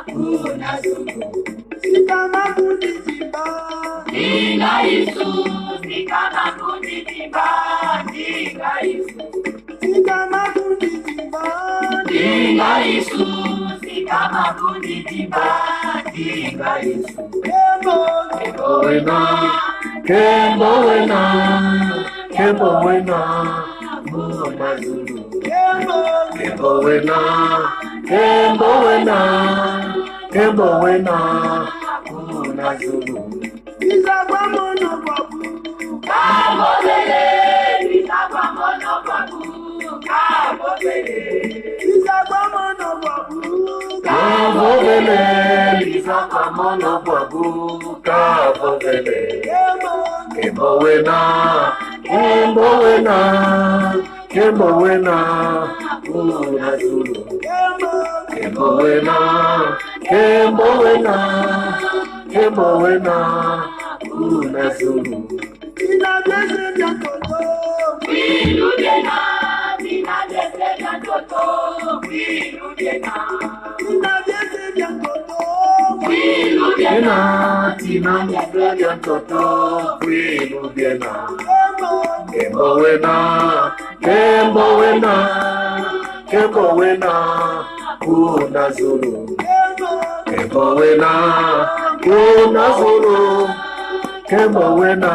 kuna Zulu. Sikama kunizimba, Dinga Yesu. Sikama kunizimba, Dinga Yesu. Sikama kunizimba, Dinga Yesu. Sikama kunizimba, Dinga Yesu. Kembo wena, kuna Zulu. Kembo wena, kuna Zulu. Isagwa mono babu, kabobele. Isagwa mono babu, kabobele. Isagwa mono babu, kabobele. Isagwa mono babu, kabobele. Kembo wena, kuna Zulu. Kembo wena, kuna Zulu. Tina dese ya toto, Wiludena. Tina dese ya toto, Wiludena. Tina dese ya toto, Wiludena. Tina dese ya toto, Wiludena. Kembo wena, kuna Zulu. Kembo wena, kuna Zulu. Kembo wena,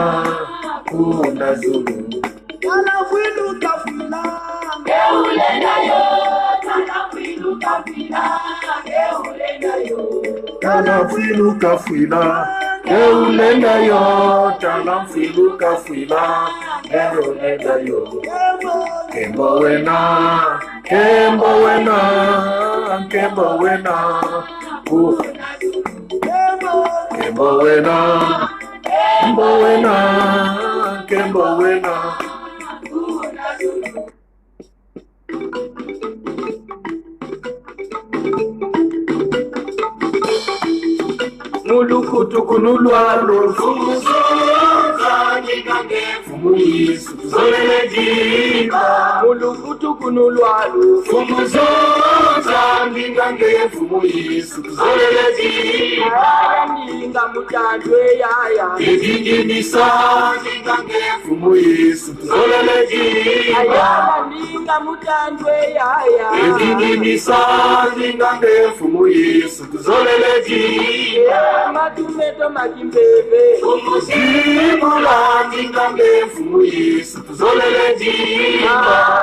kuna Zulu. Tala fwilu kafila, geulenda yo. Tala fwilu kafila, geulenda yo. Tala fwilu kafila, geulenda yo. Tala fwilu kafila, geulenda yo. Kembo wena, kuna Zulu. Kembo wena, kuna Zulu. Mulukutu kunulwalo, fumuzoza ngigange, fumuyisu tuzolele jika. Mulukutu kunulwalo, fumuzoza ngigange, fumuyisu tuzolele jika. Ninga mutandwe yaya, edingimisa ngigange, fumuyisu tuzolele jika. Ninga mutandwe yaya, edingimisa ngigange, fumuyisu tuzolele jika. Matumeto makimbebe, fumuzibula ngigange, fumuyisu tuzolele jika.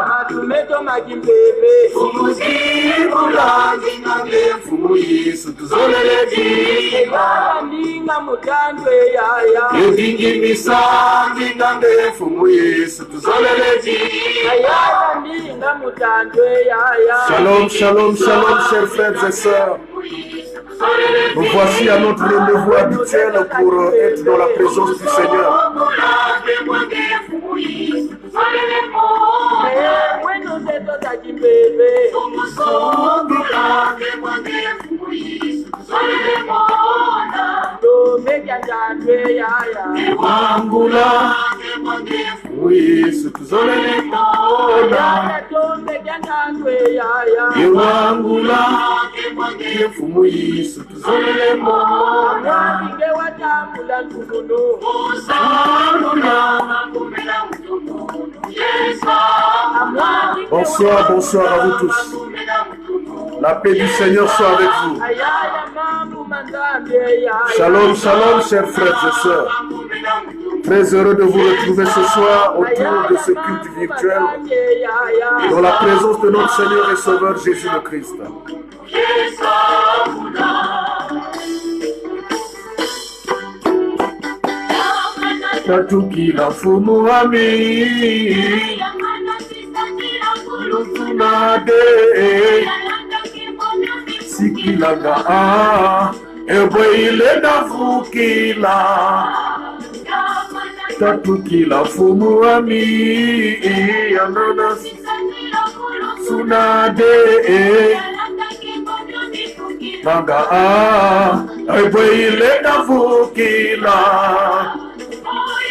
Matumeto makimbebe, fumuzibula ngigange, fumuyisu tuzolele jika. Ninga mutandwe yaya, edingimisa ngigange, fumuyisu tuzolele jika. Ninga mutandwe yaya. Shalom, shalom, shalom, chers frères et sœurs. Nous voici à notre rendez-vous habituel pour être dans la présence du Seigneur. Bonsoir, bonsoir à vous tous. La paix du Seigneur soit avec vous. Shalom, shalom, chers frères et sœurs. Très heureux de vous retrouver ce soir autour de ce culte virtuel dans la présence de notre Seigneur et Sauveur Jésus le Christ. Tatukila fumu ami Lutunade Sikilanga Eboile navukila Tatukila fumu ami Yanana Sunade Nanga Eboile navukila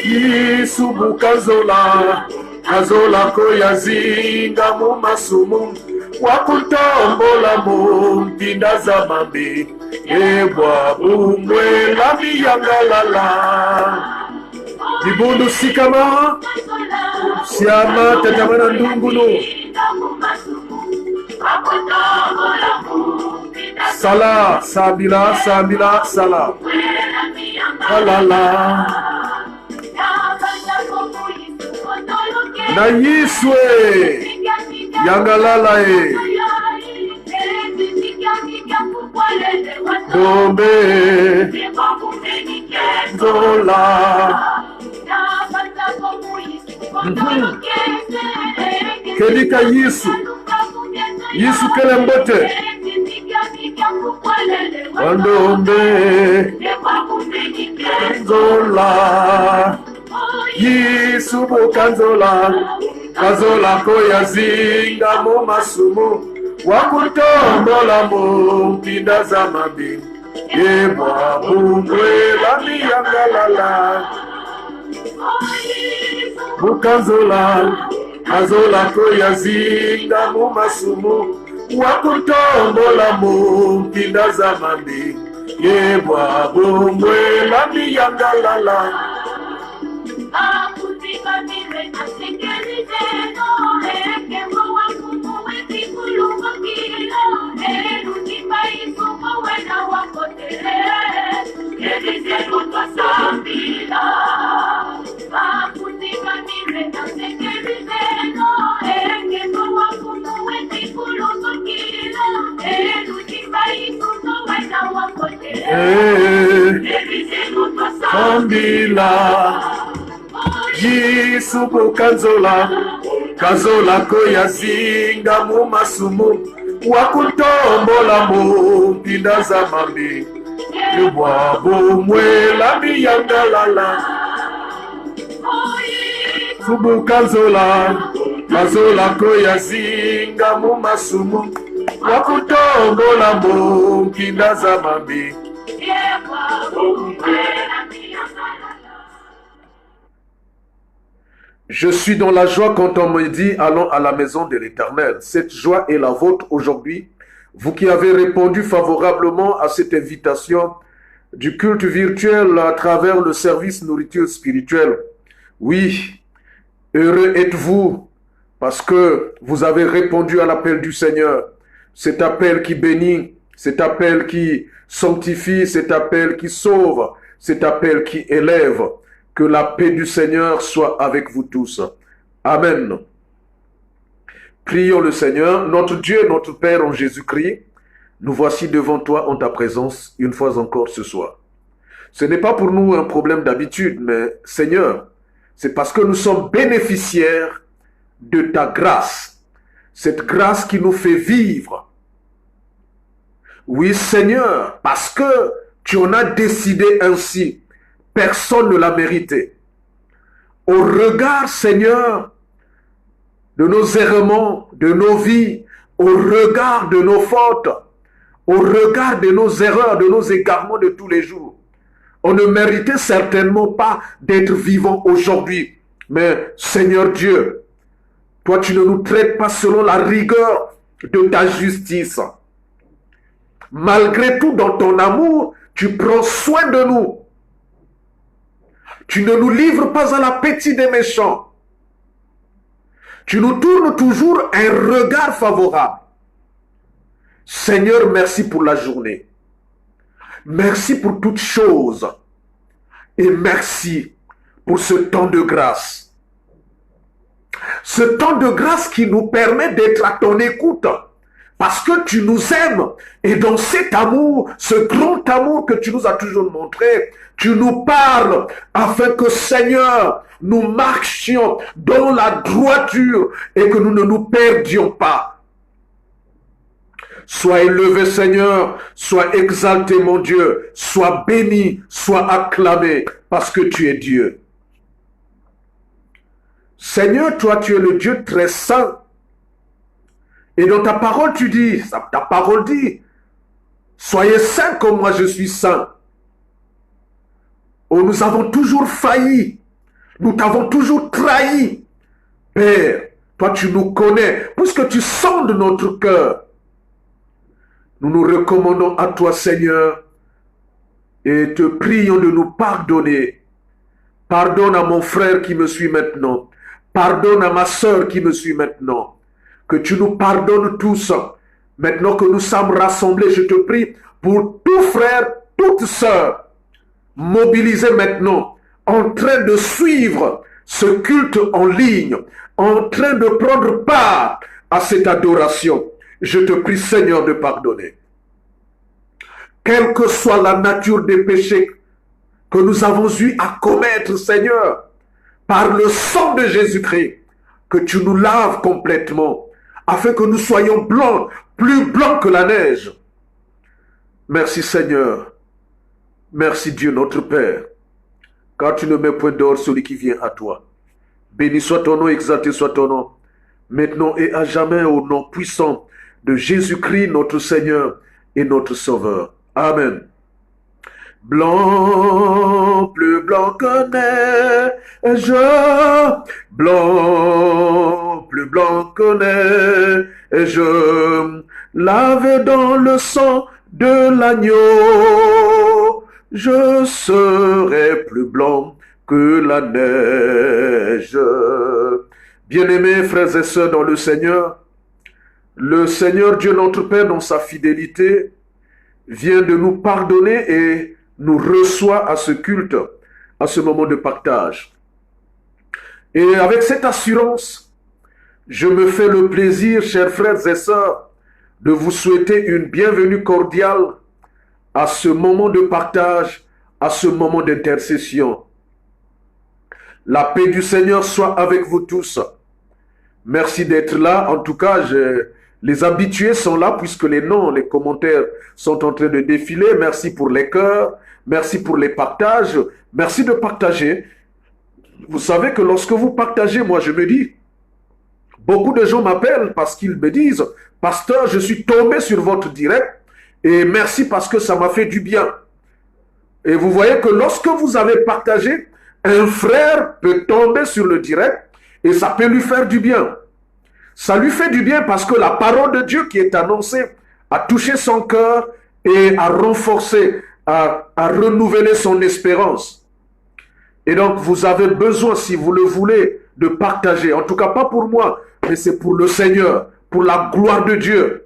Isubukazola kazola koyazinga mu masumu wakutombola mu mpinda za mambi ebwa bumwe la miyangalala dibundu sikama siama tatamana ndungunu sala sabila sabila sala alala na yiswe yangalala dombe zola kelika yisu kelembote wandombe zola yisu bukanzola kazola koyazinga mu masumu wakutombola mu mpinda za mabi yebwa bumwe la miyangalala bukanzola kazola koyazinga mu masumu wakutombola mu mpinda za mabi yebwa bumwe la miyangalala Kambila Yesu bukanzola kazola koyazinga mu masumu wakutombola mu mpinda za mambi yebwa bumwe la miyangalala subukanzola kazola koyazinga mu masumu wakutombola mu mpinda za mambi yebwa bumwe la miyangalala. Je suis dans la joie quand on me dit allons à la maison de l'Éternel. Cette joie est la vôtre aujourd'hui. Vous qui avez répondu favorablement à cette invitation du culte virtuel à travers le service nourriture spirituelle. Oui, heureux êtes-vous parce que vous avez répondu à l'appel du Seigneur. Cet appel qui bénit, cet appel qui sanctifie, cet appel qui sauve, cet appel qui élève. Que la paix du Seigneur soit avec vous tous. Amen. Prions le Seigneur, notre Dieu, notre Père en Jésus-Christ. Nous voici devant toi en ta présence une fois encore ce soir. Ce n'est pas pour nous un problème d'habitude, mais Seigneur, c'est parce que nous sommes bénéficiaires de ta grâce. Cette grâce qui nous fait vivre. Oui, Seigneur, parce que tu en as décidé ainsi. Personne ne l'a mérité. Au regard, Seigneur, de nos errements, de nos vies, au regard de nos fautes, au regard de nos erreurs, de nos égarements de tous les jours, on ne méritait certainement pas d'être vivant aujourd'hui. Mais Seigneur Dieu, toi tu ne nous traites pas selon la rigueur de ta justice. Malgré tout, dans ton amour, tu prends soin de nous. Tu ne nous livres pas à l'appétit des méchants. Tu nous tournes toujours un regard favorable. Seigneur, merci pour la journée. Merci pour toutes choses. Et merci pour ce temps de grâce. Ce temps de grâce qui nous permet d'être à ton écoute. Parce que tu nous aimes. Et dans cet amour, ce grand amour que tu nous as toujours montré, tu nous parles afin que, Seigneur, nous marchions dans la droiture et que nous ne nous perdions pas. Sois élevé, Seigneur, sois exalté, mon Dieu, sois béni, sois acclamé, parce que tu es Dieu. Seigneur, toi, tu es le Dieu très saint. Et dans ta parole, tu dis, ta parole dit, soyez saints comme moi je suis saint. Oh, nous avons toujours failli. Nous t'avons toujours trahi. Père, toi tu nous connais, puisque tu sondes notre cœur. Nous nous recommandons à toi, Seigneur, et te prions de nous pardonner. Pardonne à mon frère qui me suit maintenant. Pardonne à ma sœur qui me suit maintenant. Que tu nous pardonnes tous. Maintenant que nous sommes rassemblés, je te prie pour tout frère, toute sœur, mobilisés maintenant, en train de suivre ce culte en ligne, en train de prendre part à cette adoration. Je te prie, Seigneur, de pardonner. Quelle que soit la nature des péchés que nous avons eu à commettre, Seigneur, par le sang de Jésus-Christ, que tu nous laves complètement, afin que nous soyons blancs, plus blancs que la neige. Merci, Seigneur. Merci, Dieu, notre Père, car tu ne mets point d'or celui qui vient à toi. Béni soit ton nom, exalté soit ton nom, maintenant et à jamais, au nom puissant de Jésus-Christ, notre Seigneur et notre Sauveur. Amen. Blanc, plus blanc que neige, blanc, plus blanc que neige, lavé dans le sang de l'agneau, je serai plus blanc que la neige. Bien-aimés frères et sœurs dans le Seigneur Dieu notre Père, dans sa fidélité, vient de nous pardonner et nous reçoit à ce culte, à ce moment de partage. Et avec cette assurance, je me fais le plaisir, chers frères et sœurs, de vous souhaiter une bienvenue cordiale à ce moment de partage, à ce moment d'intercession. La paix du Seigneur soit avec vous tous. Merci d'être là. En tout cas, les habitués sont là puisque les noms, les commentaires sont en train de défiler. Merci pour les cœurs. Merci pour les partages. Merci de partager. Vous savez que lorsque vous partagez, moi je me dis, beaucoup de gens m'appellent parce qu'ils me disent, pasteur, je suis tombé sur votre direct et merci parce que ça m'a fait du bien. Et vous voyez que lorsque vous avez partagé, un frère peut tomber sur le direct et ça peut lui faire du bien. Ça lui fait du bien parce que la parole de Dieu qui est annoncée a touché son cœur et a renforcé, a renouvelé son espérance. Et donc vous avez besoin, si vous le voulez, de partager. En tout cas pas pour moi, mais c'est pour le Seigneur, pour la gloire de Dieu.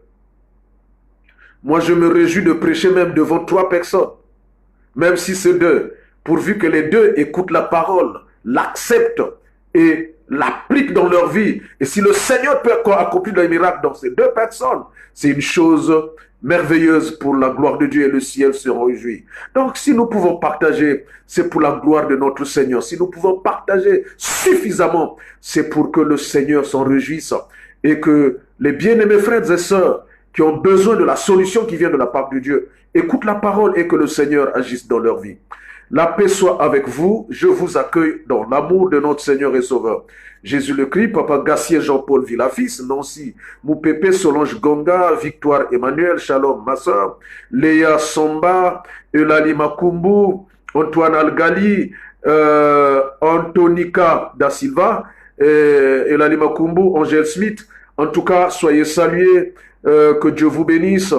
Moi je me réjouis de prêcher même devant 3 personnes, même si c'est 2, pourvu que les 2 écoutent la parole, l'acceptent et l'appliquent dans leur vie. Et si le Seigneur peut accomplir des miracles dans ces 2 personnes, c'est une chose merveilleuse pour la gloire de Dieu et le ciel se réjouit. Donc si nous pouvons partager, c'est pour la gloire de notre Seigneur. Si nous pouvons partager suffisamment, c'est pour que le Seigneur s'en réjouisse et que les bien-aimés frères et sœurs qui ont besoin de la solution qui vient de la part de Dieu écoutent la parole et que le Seigneur agisse dans leur vie. La paix soit avec vous. Je vous accueille dans l'amour de notre Seigneur et Sauveur Jésus le Christ. Papa Gassier Jean-Paul Villafils, Nancy Moupépé, Solange Gonga, Victoire Emmanuel, Shalom ma soeur, Léa Somba, Eulalie Makumbu, Antoine Algali, Antonica da Silva, Eulalie Makumbu, Angèle Smith. En tout cas, soyez salués, que Dieu vous bénisse.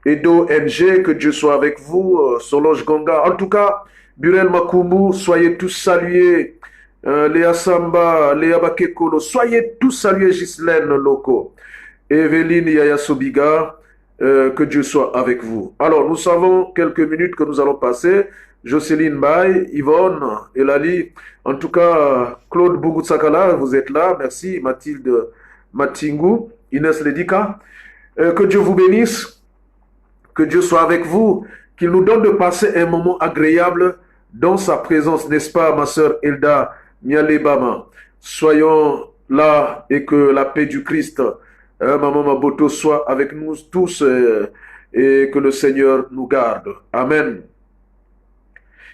Edo NG, que Dieu soit avec vous, Solange Gonga. En tout cas, Burel Makumbu, soyez tous salués. Léa Samba, Léa Bakekolo, soyez tous salués, Ghislaine Loco. Evelyne Yaya Sobiga, que Dieu soit avec vous. Alors, nous savons quelques minutes que nous allons passer. Jocelyne Baye, Yvonne, Elali, en tout cas, Claude Bougoutsakala, vous êtes là, merci. Mathilde Matingu, Inès Ledika. Que Dieu vous bénisse. Que Dieu soit avec vous, qu'il nous donne de passer un moment agréable dans sa présence, n'est-ce pas, ma sœur Elda Mialebama. Soyons là et que la paix du Christ, Maman Maboto, soit avec nous tous et que le Seigneur nous garde. Amen.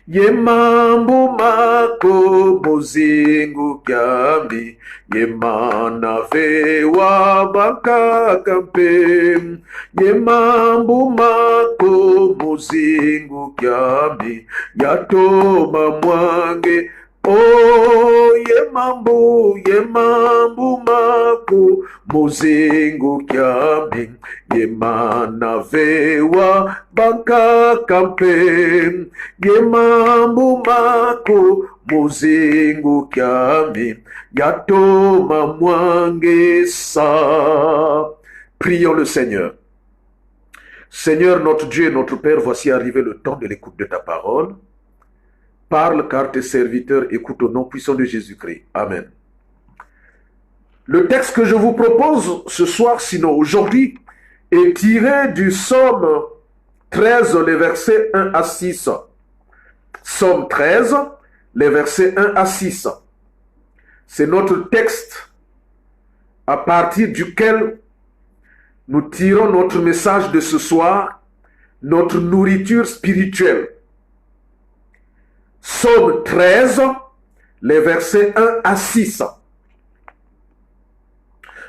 Yemambu mako muzingu kyambi Yemana vewa baka kampe Yemambu mako muzingu kyambi Yatoma mwange Oh, yemambu mako, mozingu kyami, yemana vewa banka kampe, yemambu mako, mozingu kyami, yatoma mwangesa. Prions le Seigneur. Seigneur, notre Dieu et notre Père, voici arrivé le temps de l'écoute de ta parole. Parle car tes serviteurs écoutent au nom puissant de Jésus-Christ. Amen. Le texte que je vous propose ce soir, sinon aujourd'hui, est tiré du Psaume 13, les versets 1 à 6. Psaume 13, les versets 1 à 6. C'est notre texte à partir duquel nous tirons notre message de ce soir, notre nourriture spirituelle. Psaume 13, les versets 1 à 6.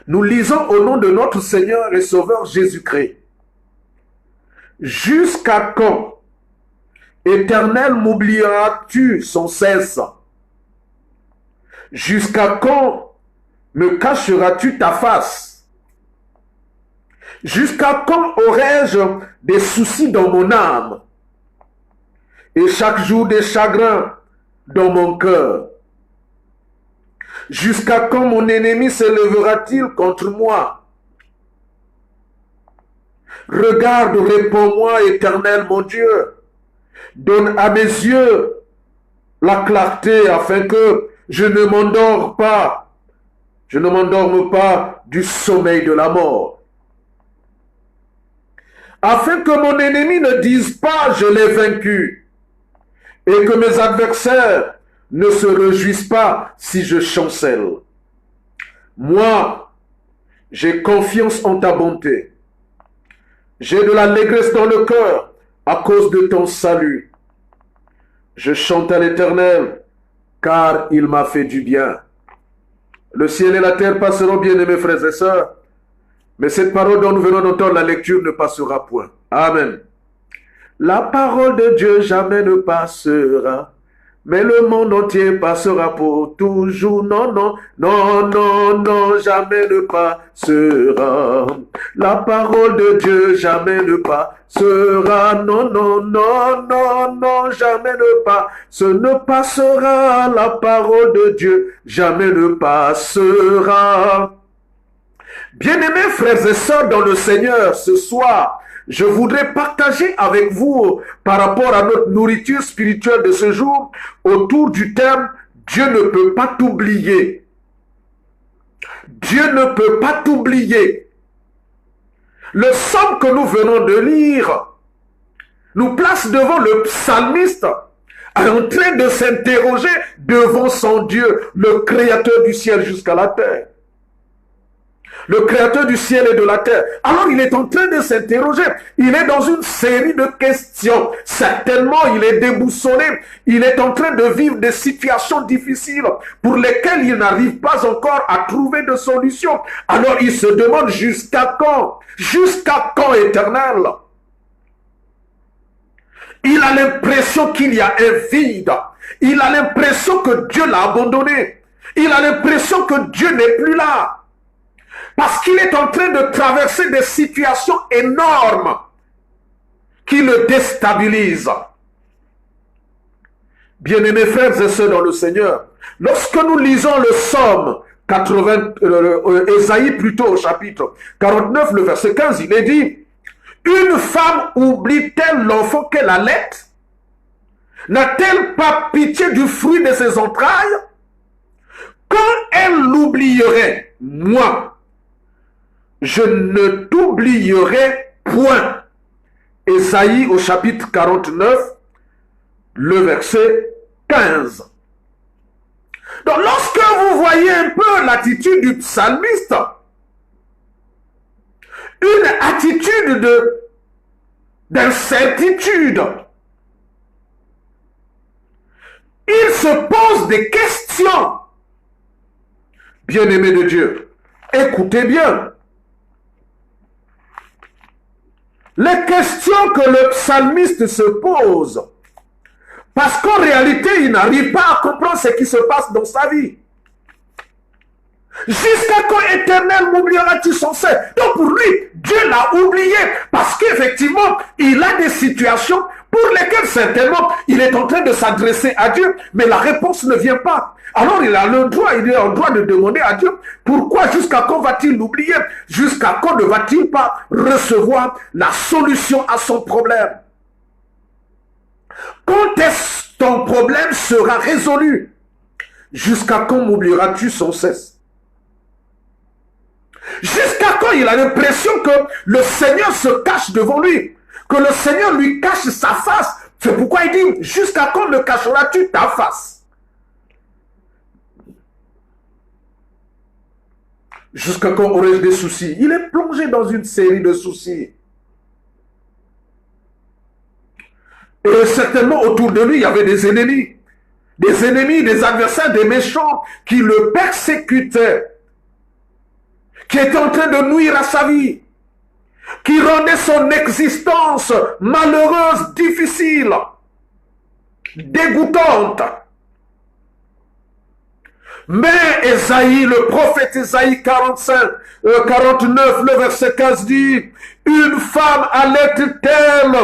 Nous lisons au nom de notre Seigneur et Sauveur Jésus-Christ. Jusqu'à quand, Éternel, m'oublieras-tu sans cesse? Jusqu'à quand me cacheras-tu ta face? Jusqu'à quand aurai-je des soucis dans mon âme? Et chaque jour des chagrins dans mon cœur. Jusqu'à quand mon ennemi s'élèvera-t-il contre moi? Regarde, réponds-moi, Éternel mon Dieu. Donne à mes yeux la clarté afin que je ne m'endorme pas du sommeil de la mort. Afin que mon ennemi ne dise pas je l'ai vaincu. Et que mes adversaires ne se réjouissent pas si je chancelle. Moi, j'ai confiance en ta bonté. J'ai de l'allégresse dans le cœur à cause de ton salut. Je chante à l'Éternel, car il m'a fait du bien. Le ciel et la terre passeront, bien aimés frères et sœurs, mais cette parole dont nous venons d'entendre la lecture ne passera point. Amen. La parole de Dieu jamais ne passera, mais le monde entier passera pour toujours. Non, non, non, non, non, jamais ne passera. La parole de Dieu jamais ne passera. Non, non, non, non, non, jamais ne passera. La parole de Dieu jamais ne passera. Bien-aimés frères et sœurs dans le Seigneur, ce soir, je voudrais partager avec vous par rapport à notre nourriture spirituelle de ce jour autour du thème « Dieu ne peut pas t'oublier ». Dieu ne peut pas t'oublier. Le psaume que nous venons de lire nous place devant le psalmiste en train de s'interroger devant son Dieu, le créateur du ciel jusqu'à la terre. Le créateur du ciel et de la terre. Alors il est en train de s'interroger. Il est dans une série de questions. Certainement, il est déboussolé. Il est en train de vivre des situations difficiles pour lesquelles il n'arrive pas encore à trouver de solution. Alors il se demande jusqu'à quand? Jusqu'à quand, Éternel? Il a l'impression qu'il y a un vide. Il a l'impression que Dieu l'a abandonné. Il a l'impression que Dieu n'est plus là. Parce qu'il est en train de traverser des situations énormes qui le déstabilisent. Bien-aimés frères et sœurs dans le Seigneur, lorsque nous lisons le psaume 80, Ésaïe plutôt au chapitre 49, le verset 15, il est dit « Une femme oublie-t-elle l'enfant qu'elle allait? N'a-t-elle pas pitié du fruit de ses entrailles? Quand elle l'oublierait, moi, je ne t'oublierai point. » Ésaïe au chapitre 49, le verset 15. Donc lorsque vous voyez un peu l'attitude du psalmiste, une attitude d'incertitude, il se pose des questions. Bien-aimés de Dieu, écoutez bien. Les questions que le psalmiste se pose Parce qu'en réalité, il n'arrive pas à comprendre ce qui se passe dans sa vie. Jusqu'à quand, Éternel, m'oublieras-tu sans cesse? Donc pour lui, Dieu l'a oublié parce qu'effectivement, il a des situations pour lesquelles certainement il est en train de s'adresser à Dieu, mais la réponse ne vient pas. Alors il a le droit, il est en droit de demander à Dieu, pourquoi, jusqu'à quand va-t-il l'oublier? Jusqu'à quand ne va-t-il pas recevoir la solution à son problème? Quand est-ce que ton problème sera résolu? Jusqu'à quand m'oublieras-tu sans cesse? Jusqu'à quand il a l'impression que le Seigneur se cache devant lui, que le Seigneur lui cache sa face. C'est pourquoi il dit, jusqu'à quand me cacheras-tu ta face? Jusqu'à quand aurais-je des soucis? Il est plongé dans une série de soucis. Et certainement autour de lui, il y avait des ennemis, des adversaires, des méchants qui le persécutaient, qui était en train de nuire à sa vie, qui rendait son existence malheureuse, difficile, dégoûtante. Mais Ésaïe, le prophète Ésaïe 49, le verset 15 dit, une femme allait-elle,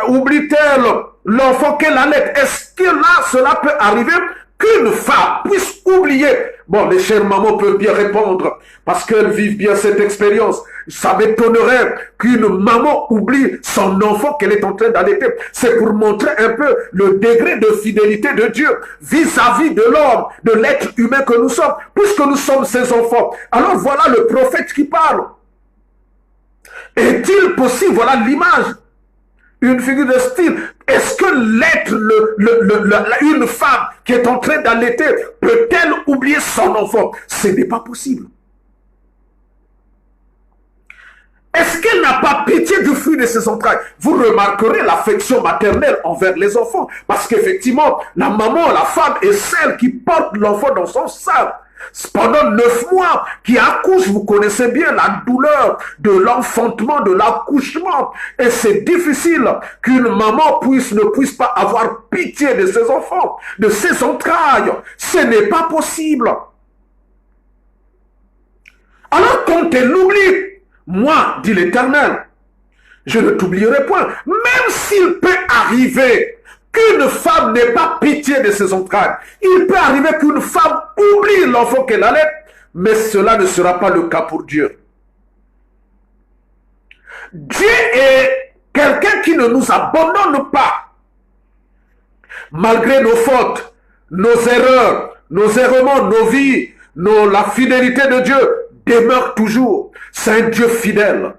oublie-t-elle l'enfant qu'elle allait? Est-ce que là, cela peut arriver qu'une femme puisse oublier? Bon, les chères mamans peuvent bien répondre parce qu'elles vivent bien cette expérience. Ça m'étonnerait qu'une maman oublie son enfant qu'elle est en train d'allaiter. C'est pour montrer un peu le degré de fidélité de Dieu vis-à-vis de l'homme, de l'être humain que nous sommes, puisque nous sommes ses enfants. Alors voilà le prophète qui parle. Est-il possible, voilà l'image, une figure de style. Est-ce que l'être, une femme qui est en train d'allaiter, peut-elle oublier son enfant? Ce n'est pas possible. Est-ce qu'elle n'a pas pitié du fruit de ses entrailles? Vous remarquerez l'affection maternelle envers les enfants. Parce qu'effectivement, la maman, la femme est celle qui porte l'enfant dans son sein. Pendant 9 mois, qui accouche, vous connaissez bien la douleur de l'enfantement, de l'accouchement. Et c'est difficile qu'une maman ne puisse pas avoir pitié de ses enfants, de ses entrailles. Ce n'est pas possible. Alors quand elle l'oublie, moi, dit l'Éternel, je ne t'oublierai point. Même s'il peut arriver qu'une femme n'ait pas pitié de ses entrailles, il peut arriver qu'une femme oublie l'enfant qu'elle allait, mais cela ne sera pas le cas pour Dieu. Dieu est quelqu'un qui ne nous abandonne pas. Malgré nos fautes, nos erreurs, nos errements, nos vies, la fidélité de Dieu demeure toujours. C'est un Dieu fidèle.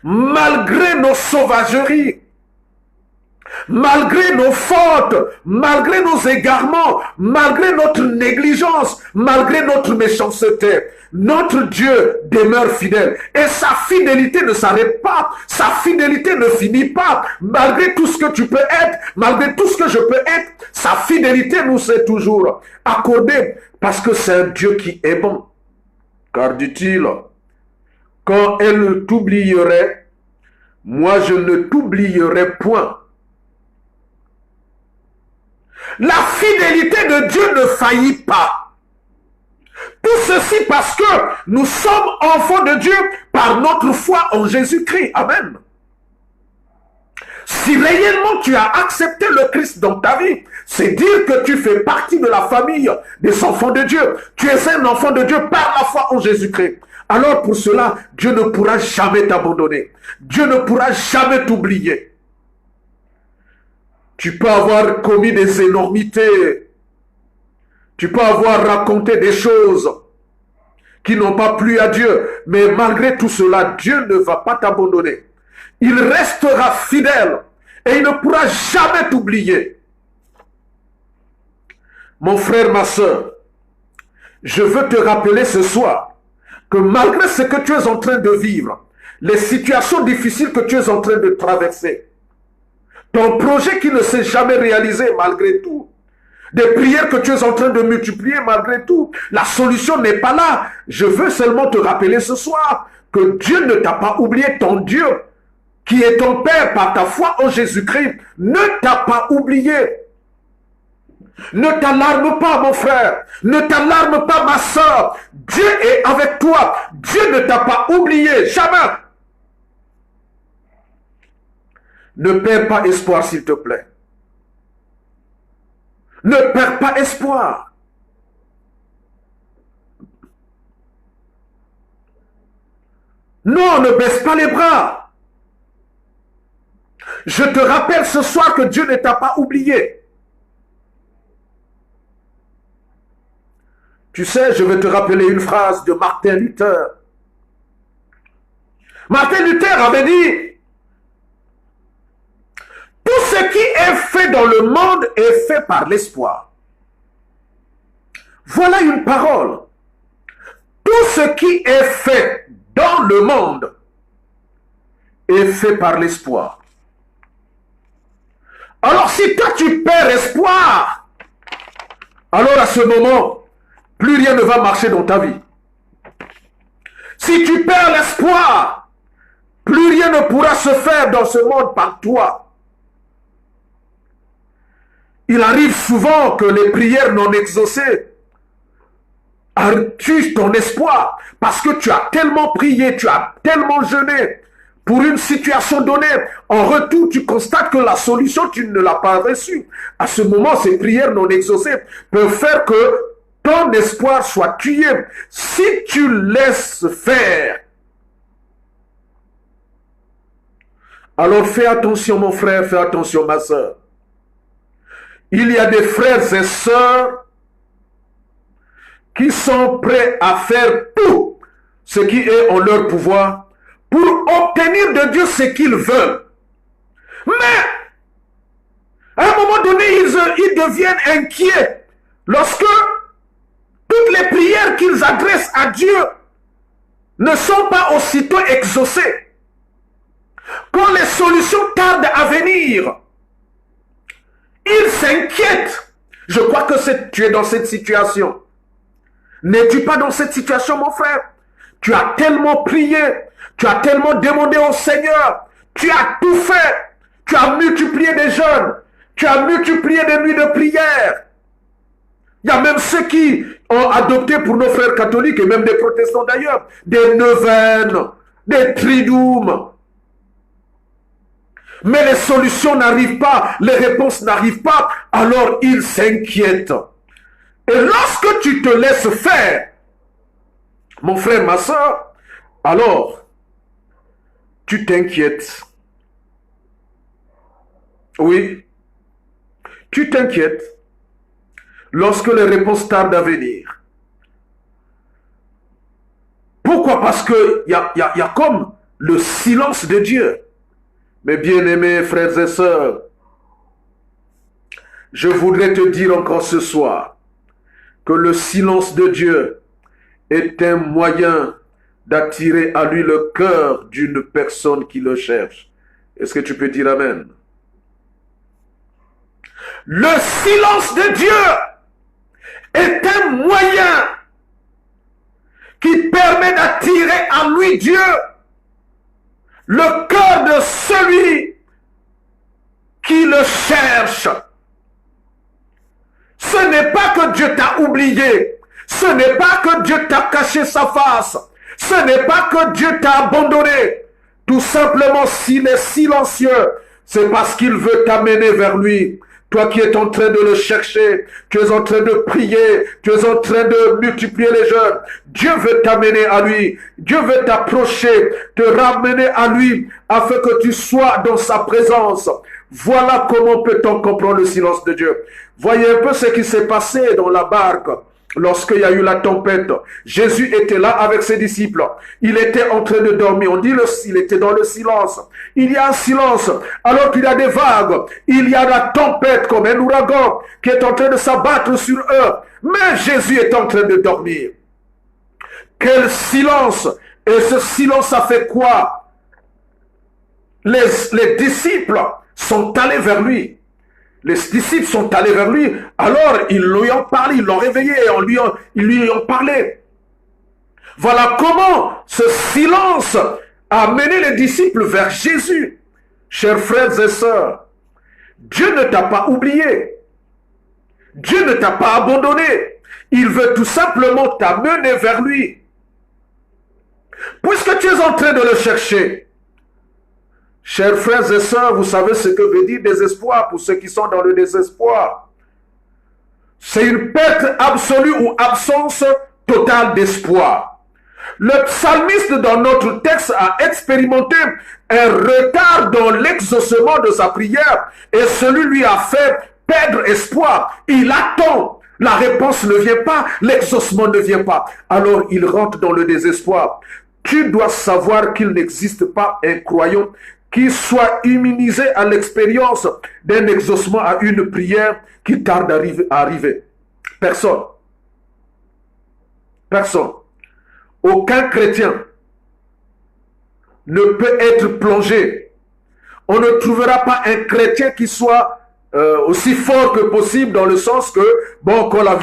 Malgré nos sauvageries, malgré nos fautes, malgré nos égarements, malgré notre négligence, malgré notre méchanceté, notre Dieu demeure fidèle. Et sa fidélité ne s'arrête pas. Sa fidélité ne finit pas. Malgré tout ce que tu peux être, malgré tout ce que je peux être, sa fidélité nous est toujours accordée. Parce que c'est un Dieu qui est bon. Car dit-il, quand elle t'oublierait, moi je ne t'oublierai point. La fidélité de Dieu ne faillit pas. Tout ceci parce que nous sommes enfants de Dieu par notre foi en Jésus-Christ. Amen. Si réellement tu as accepté le Christ dans ta vie, c'est dire que tu fais partie de la famille des enfants de Dieu. Tu es un enfant de Dieu par la foi en Jésus-Christ. Alors pour cela, Dieu ne pourra jamais t'abandonner. Dieu ne pourra jamais t'oublier. Tu peux avoir commis des énormités. Tu peux avoir raconté des choses qui n'ont pas plu à Dieu. Mais malgré tout cela, Dieu ne va pas t'abandonner. Il restera fidèle et il ne pourra jamais t'oublier. Mon frère, ma soeur, je veux te rappeler ce soir que malgré ce que tu es en train de vivre, les situations difficiles que tu es en train de traverser, ton projet qui ne s'est jamais réalisé malgré tout, des prières que tu es en train de multiplier malgré tout, la solution n'est pas là. Je veux seulement te rappeler ce soir que Dieu ne t'a pas oublié, ton Dieu qui est ton Père par ta foi en Jésus-Christ, ne t'a pas oublié. Ne t'alarme pas, mon frère. Ne t'alarme pas, ma soeur. Dieu est avec toi. Dieu ne t'a pas oublié. Jamais. Ne perds pas espoir, s'il te plaît. Ne perds pas espoir. Non, ne baisse pas les bras. Je te rappelle ce soir que Dieu ne t'a pas oublié. Tu sais, je vais te rappeler une phrase de Martin Luther. Martin Luther avait dit, tout ce qui est fait dans le monde est fait par l'espoir. Voilà une parole. Tout ce qui est fait dans le monde est fait par l'espoir. Alors si toi tu perds espoir, alors à ce moment, plus rien ne va marcher dans ta vie. Si tu perds l'espoir, plus rien ne pourra se faire dans ce monde par toi. Il arrive souvent que les prières non exaucées tuent ton espoir parce que tu as tellement prié, tu as tellement jeûné pour une situation donnée. En retour, tu constates que la solution, tu ne l'as pas reçue. À ce moment, ces prières non exaucées peuvent faire que ton espoir soit tué. Si tu laisses faire, alors fais attention, mon frère, fais attention, ma soeur. Il y a des frères et sœurs qui sont prêts à faire tout ce qui est en leur pouvoir pour obtenir de Dieu ce qu'ils veulent. Mais, à un moment donné, ils deviennent inquiets lorsque toutes les prières qu'ils adressent à Dieu ne sont pas aussitôt exaucées. Quand les solutions tardent à venir, ils s'inquiètent. Je crois que tu es dans cette situation. N'es-tu pas dans cette situation, mon frère? Tu as tellement prié, tu as tellement demandé au Seigneur, tu as tout fait, tu as multiplié des jeûnes, tu as multiplié des nuits de prière. Il y a même ceux qui ont adopté pour nos frères catholiques et même des protestants d'ailleurs, des neuvaines, des triduum. Mais les solutions n'arrivent pas, les réponses n'arrivent pas, alors ils s'inquiètent. Et lorsque tu te laisses faire, mon frère, ma soeur, alors tu t'inquiètes. Oui, tu t'inquiètes lorsque les réponses tardent à venir. Pourquoi? Parce qu'il y a comme le silence de Dieu. Mes bien-aimés frères et sœurs, je voudrais te dire encore ce soir que le silence de Dieu est un moyen d'attirer à lui le cœur d'une personne qui le cherche. Est-ce que tu peux dire Amen? Le silence de Dieu est un moyen qui permet d'attirer à lui Dieu le cœur de celui qui le cherche. Ce n'est pas que Dieu t'a oublié. Ce n'est pas que Dieu t'a caché sa face. Ce n'est pas que Dieu t'a abandonné. Tout simplement, s'il est silencieux, c'est parce qu'il veut t'amener vers lui. Toi qui es en train de le chercher, tu es en train de prier, tu es en train de multiplier les jeûnes. Dieu veut t'amener à lui. Dieu veut t'approcher, te ramener à lui, afin que tu sois dans sa présence. Voilà comment peut-on comprendre le silence de Dieu. Voyez un peu ce qui s'est passé dans la barque. Lorsqu'il y a eu la tempête, Jésus était là avec ses disciples. Il était en train de dormir. On dit il était dans le silence. Il y a un silence alors qu'il y a des vagues. Il y a la tempête comme un ouragan qui est en train de s'abattre sur eux. Mais Jésus est en train de dormir. Quel silence! Et ce silence a fait quoi? Les disciples sont allés vers lui. Les disciples sont allés vers lui, alors ils lui ont parlé, ils l'ont réveillé, ils lui ont parlé. Voilà comment ce silence a mené les disciples vers Jésus. Chers frères et sœurs, Dieu ne t'a pas oublié. Dieu ne t'a pas abandonné. Il veut tout simplement t'amener vers lui. Puisque tu es en train de le chercher, chers frères et sœurs, vous savez ce que veut dire désespoir pour ceux qui sont dans le désespoir. C'est une perte absolue ou absence totale d'espoir. Le psalmiste dans notre texte a expérimenté un retard dans l'exaucement de sa prière et celui lui a fait perdre espoir. Il attend. La réponse ne vient pas, l'exaucement ne vient pas. Alors il rentre dans le désespoir. Tu dois savoir qu'il n'existe pas un croyant qui soit immunisé à l'expérience d'un exaucement à une prière qui tarde à arriver. Personne. Personne. Aucun chrétien ne peut être plongé. On ne trouvera pas un chrétien qui soit aussi fort que possible dans le sens que, bon, quand la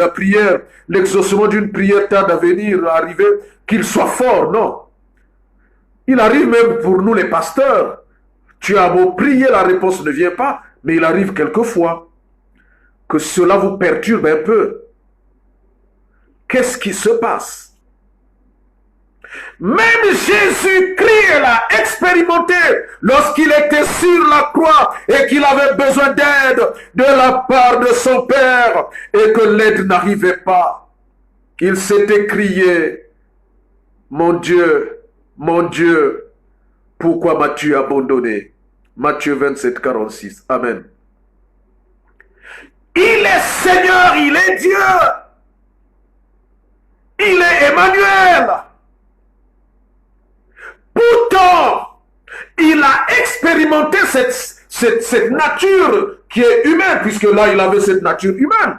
prière, l'exaucement d'une prière tarde à venir, à arriver, qu'il soit fort, non. Il arrive même pour nous les pasteurs. Tu as beau prier, la réponse ne vient pas, mais il arrive quelquefois que cela vous perturbe un peu. Qu'est-ce qui se passe? Même Jésus-Christ l'a expérimenté lorsqu'il était sur la croix et qu'il avait besoin d'aide de la part de son Père et que l'aide n'arrivait pas. Il s'était crié, mon Dieu, pourquoi m'as-tu abandonné? Matthieu 27, 46. Amen. Il est Seigneur, il est Dieu. Il est Emmanuel. Pourtant, il a expérimenté cette nature qui est humaine, puisque là, il avait cette nature humaine.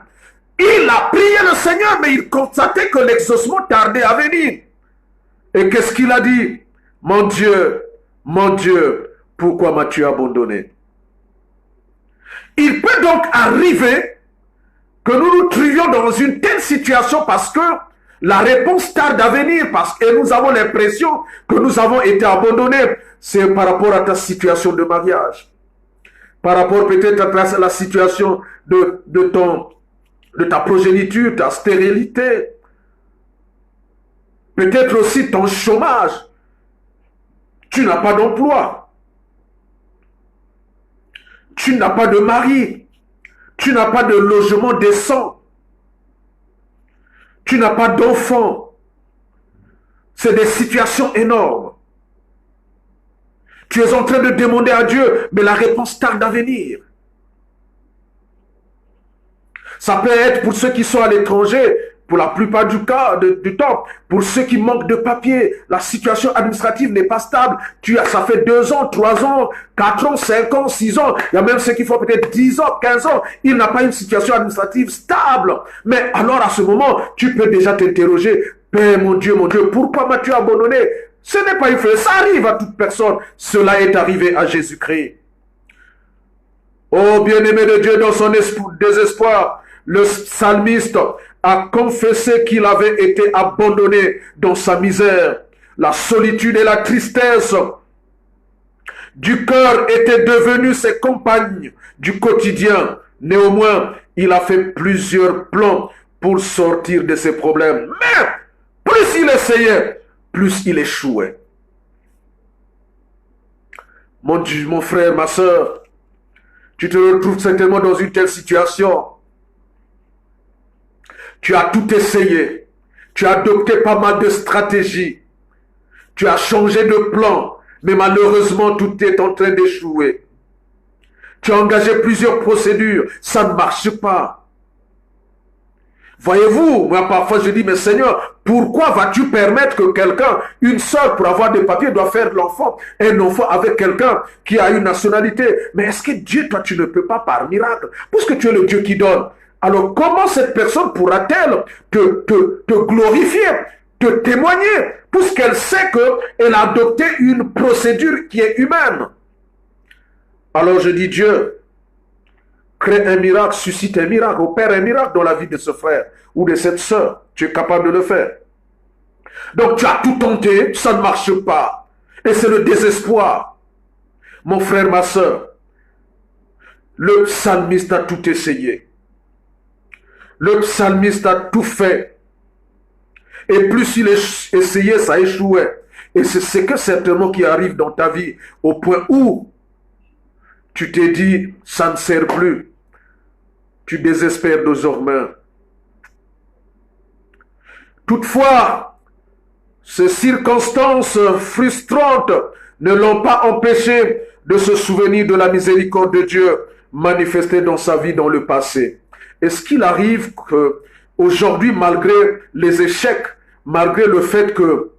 Il a prié le Seigneur, mais il constatait que l'exaucement tardait à venir. Et qu'est-ce qu'il a dit? Mon Dieu, pourquoi m'as-tu abandonné? Il peut donc arriver que nous nous trouvions dans une telle situation parce que la réponse tarde à venir, parce que nous avons l'impression que nous avons été abandonnés. C'est par rapport à ta situation de mariage, par rapport peut-être à la situation de ta progéniture, ta stérilité, peut-être aussi ton chômage. Tu n'as pas d'emploi, tu n'as pas de mari, tu n'as pas de logement décent, tu n'as pas d'enfant. C'est des situations énormes. Tu es en train de demander à Dieu, mais la réponse tarde à venir. Ça peut être pour ceux qui sont à l'étranger, pour la plupart du temps, pour ceux qui manquent de papier, la situation administrative n'est pas stable. Ça fait 2 ans, 3 ans, 4 ans, 5 ans, 6 ans. Il y a même ceux qui font peut-être 10 ans, 15 ans. Il n'a pas une situation administrative stable. Mais alors à ce moment, tu peux déjà t'interroger, Père, mon Dieu, pourquoi m'as-tu abandonné? Ce n'est pas une fleur, ça arrive à toute personne. Cela est arrivé à Jésus-Christ. Oh bien-aimé de Dieu, dans son désespoir, le psalmiste a confessé qu'il avait été abandonné dans sa misère. La solitude et la tristesse du cœur étaient devenues ses compagnes du quotidien. Néanmoins, il a fait plusieurs plans pour sortir de ses problèmes. Mais plus il essayait, plus il échouait. Mon frère, ma soeur, tu te retrouves certainement dans une telle situation. Tu as tout essayé. Tu as adopté pas mal de stratégies. Tu as changé de plan. Mais malheureusement, tout est en train d'échouer. Tu as engagé plusieurs procédures. Ça ne marche pas. Voyez-vous, moi parfois je dis, mais Seigneur, pourquoi vas-tu permettre que quelqu'un, une sœur pour avoir des papiers, doit faire l'enfant, un enfant avec quelqu'un qui a une nationalité? Mais est-ce que Dieu, toi, tu ne peux pas par miracle, puisque tu es le Dieu qui donne? Alors comment cette personne pourra-t-elle te glorifier, te témoigner, puisqu'elle sait qu'elle a adopté une procédure qui est humaine? Alors je dis, Dieu, crée un miracle, suscite un miracle, opère un miracle dans la vie de ce frère ou de cette sœur. Tu es capable de le faire. Donc tu as tout tenté, ça ne marche pas. Et c'est le désespoir. Mon frère, ma soeur, le psalmiste a tout essayé. Le psalmiste a tout fait. Et plus il essayait, ça échouait. Et c'est ce que certainement qui arrive dans ta vie, au point où tu t'es dit, ça ne sert plus. Tu désespères désormais. Toutefois, ces circonstances frustrantes ne l'ont pas empêché de se souvenir de la miséricorde de Dieu manifestée dans sa vie dans le passé. Est-ce qu'il arrive qu'aujourd'hui, malgré les échecs, malgré le fait que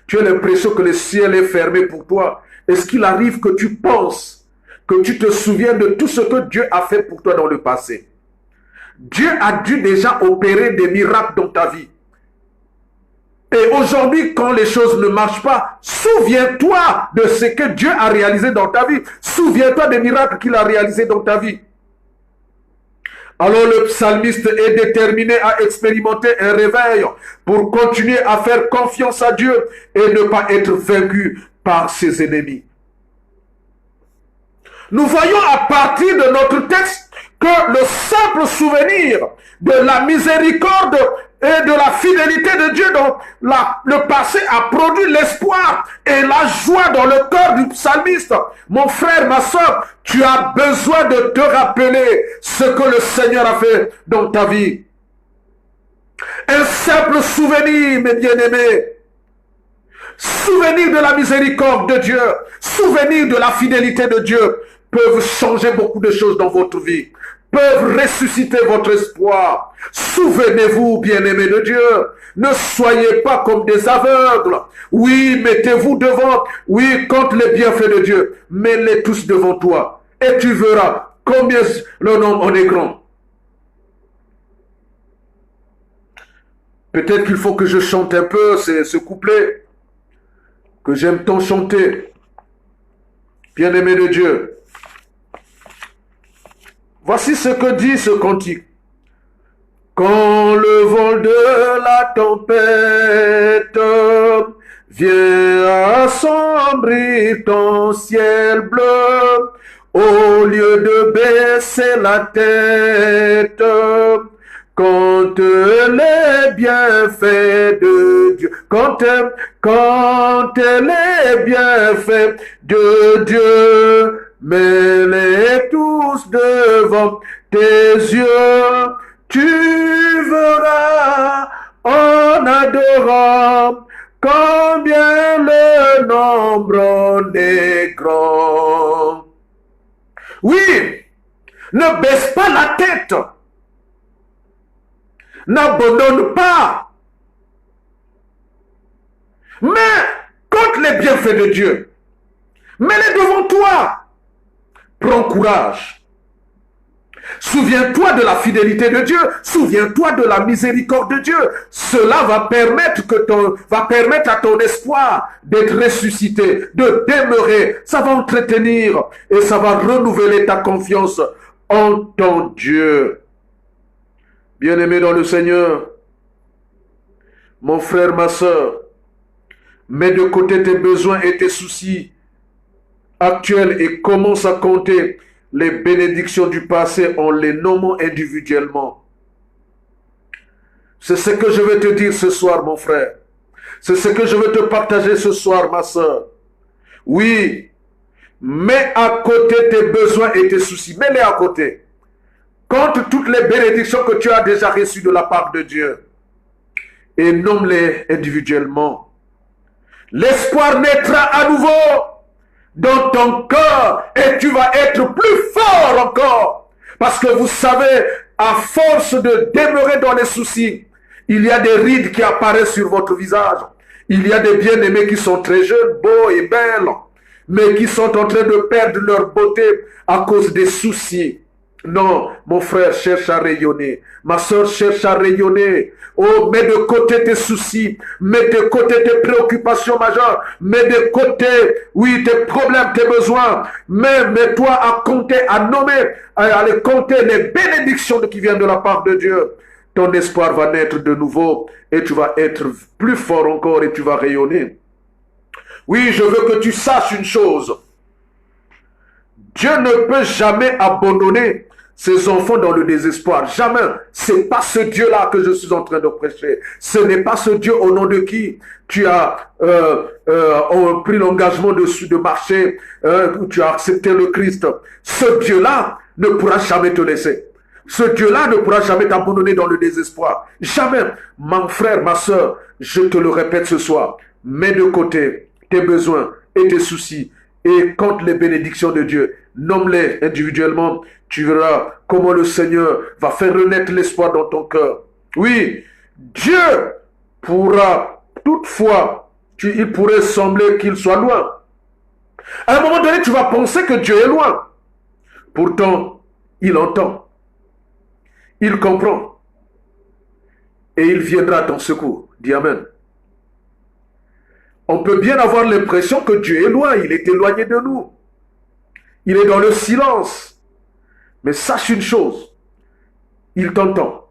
tu as l'impression que le ciel est fermé pour toi, est-ce qu'il arrive que tu penses, que tu te souviens de tout ce que Dieu a fait pour toi dans le passé? Dieu a dû déjà opérer des miracles dans ta vie. Et aujourd'hui, quand les choses ne marchent pas, souviens-toi de ce que Dieu a réalisé dans ta vie. Souviens-toi des miracles qu'il a réalisés dans ta vie. Alors le psalmiste est déterminé à expérimenter un réveil pour continuer à faire confiance à Dieu et ne pas être vaincu par ses ennemis. Nous voyons à partir de notre texte que le simple souvenir de la miséricorde et de la fidélité de Dieu dans le passé a produit l'espoir et la joie dans le cœur du psalmiste. Mon frère, ma soeur, tu as besoin de te rappeler ce que le Seigneur a fait dans ta vie. Un simple souvenir, mes bien-aimés. Souvenir de la miséricorde de Dieu, souvenir de la fidélité de Dieu peuvent changer beaucoup de choses dans votre vie, peuvent ressusciter votre espoir. Souvenez-vous, bien-aimés de Dieu, ne soyez pas comme des aveugles. Oui, mettez-vous devant, oui, contre les bienfaits de Dieu, mets-les tous devant toi et tu verras combien le nombre en est grand. Peut-être qu'il faut que je chante un peu ce couplet que j'aime tant chanter. Bien-aimé de Dieu, voici ce que dit ce cantique. Quand le vent de la tempête vient assombrir ton ciel bleu, au lieu de baisser la tête, quand les bienfaits de Dieu, quand les bienfaits de Dieu, mets-les tous devant tes yeux, tu verras en adorant combien le nombre en est grand. Oui, ne baisse pas la tête. N'abandonne pas. Mais, contre les bienfaits de Dieu, mets-les devant toi. Prends courage. Souviens-toi de la fidélité de Dieu. Souviens-toi de la miséricorde de Dieu. Cela va permettre à ton espoir d'être ressuscité, de demeurer. Ça va entretenir et ça va renouveler ta confiance en ton Dieu. Bien-aimé dans le Seigneur, mon frère, ma soeur, mets de côté tes besoins et tes soucis actuels et commence à compter les bénédictions du passé en les nommant individuellement. C'est ce que je vais te dire ce soir, mon frère. C'est ce que je vais te partager ce soir, ma soeur. Oui, mets à côté tes besoins et tes soucis. Mets-les à côté. Compte toutes les bénédictions que tu as déjà reçues de la part de Dieu et nomme-les individuellement. L'espoir naîtra à nouveau dans ton cœur et tu vas être plus fort encore. Parce que vous savez, à force de demeurer dans les soucis, il y a des rides qui apparaissent sur votre visage. Il y a des bien-aimés qui sont très jeunes, beaux et belles, mais qui sont en train de perdre leur beauté à cause des soucis. Non, mon frère cherche à rayonner. Ma soeur cherche à rayonner. Oh, mets de côté tes soucis. Mets de côté tes préoccupations majeures. Mets de côté, oui, tes problèmes, tes besoins. Mets-toi à compter, à nommer, à les compter les bénédictions qui viennent de la part de Dieu. Ton espoir va naître de nouveau et tu vas être plus fort encore et tu vas rayonner. Oui, je veux que tu saches une chose. Dieu ne peut jamais abandonner ses enfants dans le désespoir. Jamais. C'est pas ce Dieu-là que je suis en train de prêcher. Ce n'est pas ce Dieu au nom de qui tu as pris l'engagement de marcher, tu as accepté le Christ. Ce Dieu-là ne pourra jamais te laisser. Ce Dieu-là ne pourra jamais t'abandonner dans le désespoir. Jamais. Mon frère, ma soeur, je te le répète ce soir, mets de côté tes besoins et tes soucis et compte les bénédictions de Dieu. Nomme-les individuellement. Tu verras comment le Seigneur va faire renaître l'espoir dans ton cœur. Oui, Dieu pourra, toutefois, il pourrait sembler qu'il soit loin. À un moment donné, tu vas penser que Dieu est loin. Pourtant, il entend. Il comprend. Et il viendra à ton secours. Dis Amen. On peut bien avoir l'impression que Dieu est loin. Il est éloigné de nous. Il est dans le silence. Mais sache une chose. Il t'entend.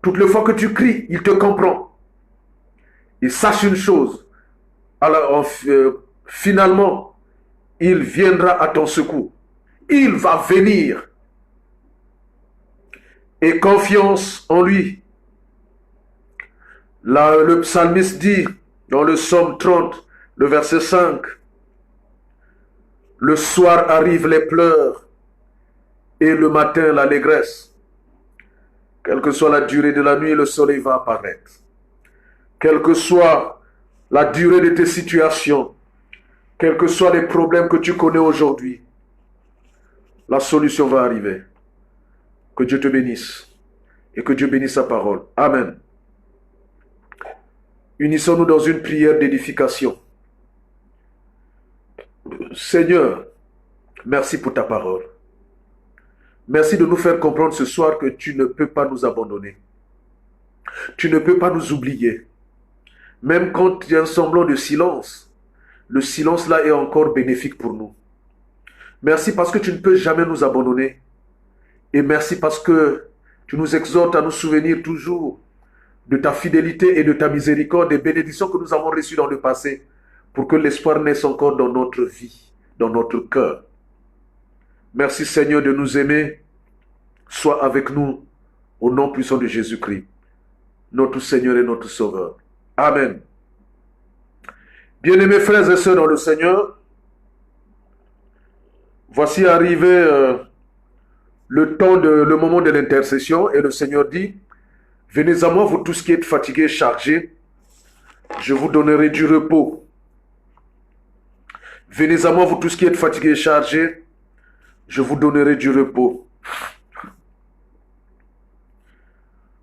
Toutes les fois que tu cries, il te comprend. Et sache une chose. Alors, finalement, il viendra à ton secours. Il va venir. Et confiance en lui. Là, le psalmiste dit, dans le psaume 30, le verset 5, le soir arrivent les pleurs et le matin l'allégresse. Quelle que soit la durée de la nuit, le soleil va apparaître. Quelle que soit la durée de tes situations, quels que soient les problèmes que tu connais aujourd'hui, la solution va arriver. Que Dieu te bénisse et que Dieu bénisse sa parole. Amen. Unissons-nous dans une prière d'édification. Seigneur, merci pour ta parole. Merci de nous faire comprendre ce soir que tu ne peux pas nous abandonner. Tu ne peux pas nous oublier. Même quand il y a un semblant de silence, le silence là est encore bénéfique pour nous. Merci parce que tu ne peux jamais nous abandonner. Et merci parce que tu nous exhortes à nous souvenir toujours de ta fidélité et de ta miséricorde, des bénédictions que nous avons reçues dans le passé, pour que l'espoir naisse encore dans notre vie, dans notre cœur. Merci Seigneur de nous aimer. Sois avec nous au nom puissant de Jésus-Christ, notre Seigneur et notre Sauveur. Amen. Bien-aimés frères et sœurs dans le Seigneur, voici arrivé le moment de l'intercession et le Seigneur dit, venez à moi vous tous qui êtes fatigués et chargés, je vous donnerai du repos. Venez à moi vous tous qui êtes fatigués et chargés, je vous donnerai du repos.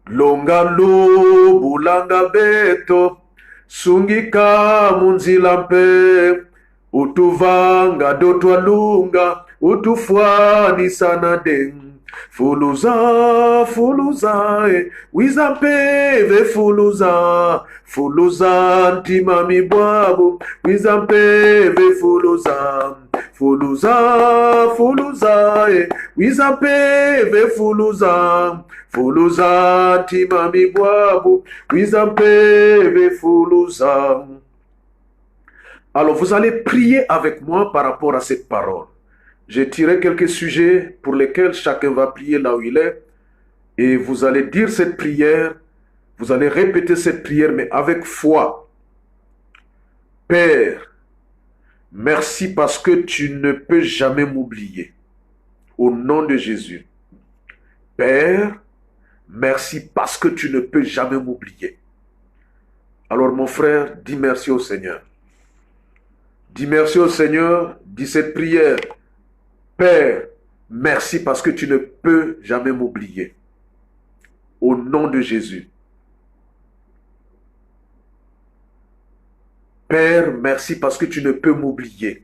Longa lobo langa beto, sungika munzila mpe, utuvanga dotwa lunga, utufwani sana deng. Fuluza, fuluza, wizampeve fuluza, fuluza ntima mibwabu, wizampeve fuluza. Fuluza, fuluza, wizampeve fuluza, fuluza ntima mibwabu, wizampeve fuluza. Alors vous allez prier avec moi par rapport à cette parole. J'ai tiré quelques sujets pour lesquels chacun va prier là où il est. Et vous allez dire cette prière, vous allez répéter cette prière, mais avec foi. Père, merci parce que tu ne peux jamais m'oublier. Au nom de Jésus. Père, merci parce que tu ne peux jamais m'oublier. Alors mon frère, dis merci au Seigneur. Dis merci au Seigneur, dis cette prière. Père, merci parce que tu ne peux jamais m'oublier. Au nom de Jésus. Père, merci parce que tu ne peux m'oublier.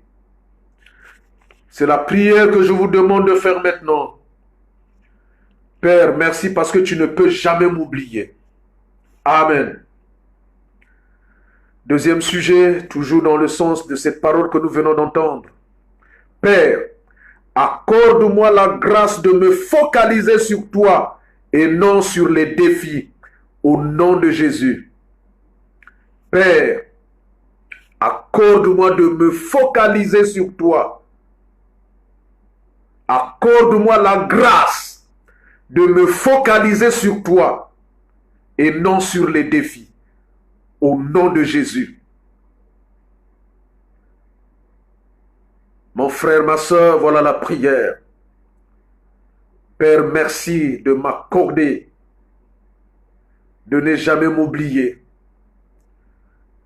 C'est la prière que je vous demande de faire maintenant. Père, merci parce que tu ne peux jamais m'oublier. Amen. Deuxième sujet, toujours dans le sens de cette parole que nous venons d'entendre. Père, accorde-moi la grâce de me focaliser sur toi et non sur les défis. Au nom de Jésus. Père, accorde-moi de me focaliser sur toi. Accorde-moi la grâce de me focaliser sur toi et non sur les défis. Au nom de Jésus. Mon frère, ma soeur, voilà la prière. Père, merci de m'accorder, de ne jamais m'oublier.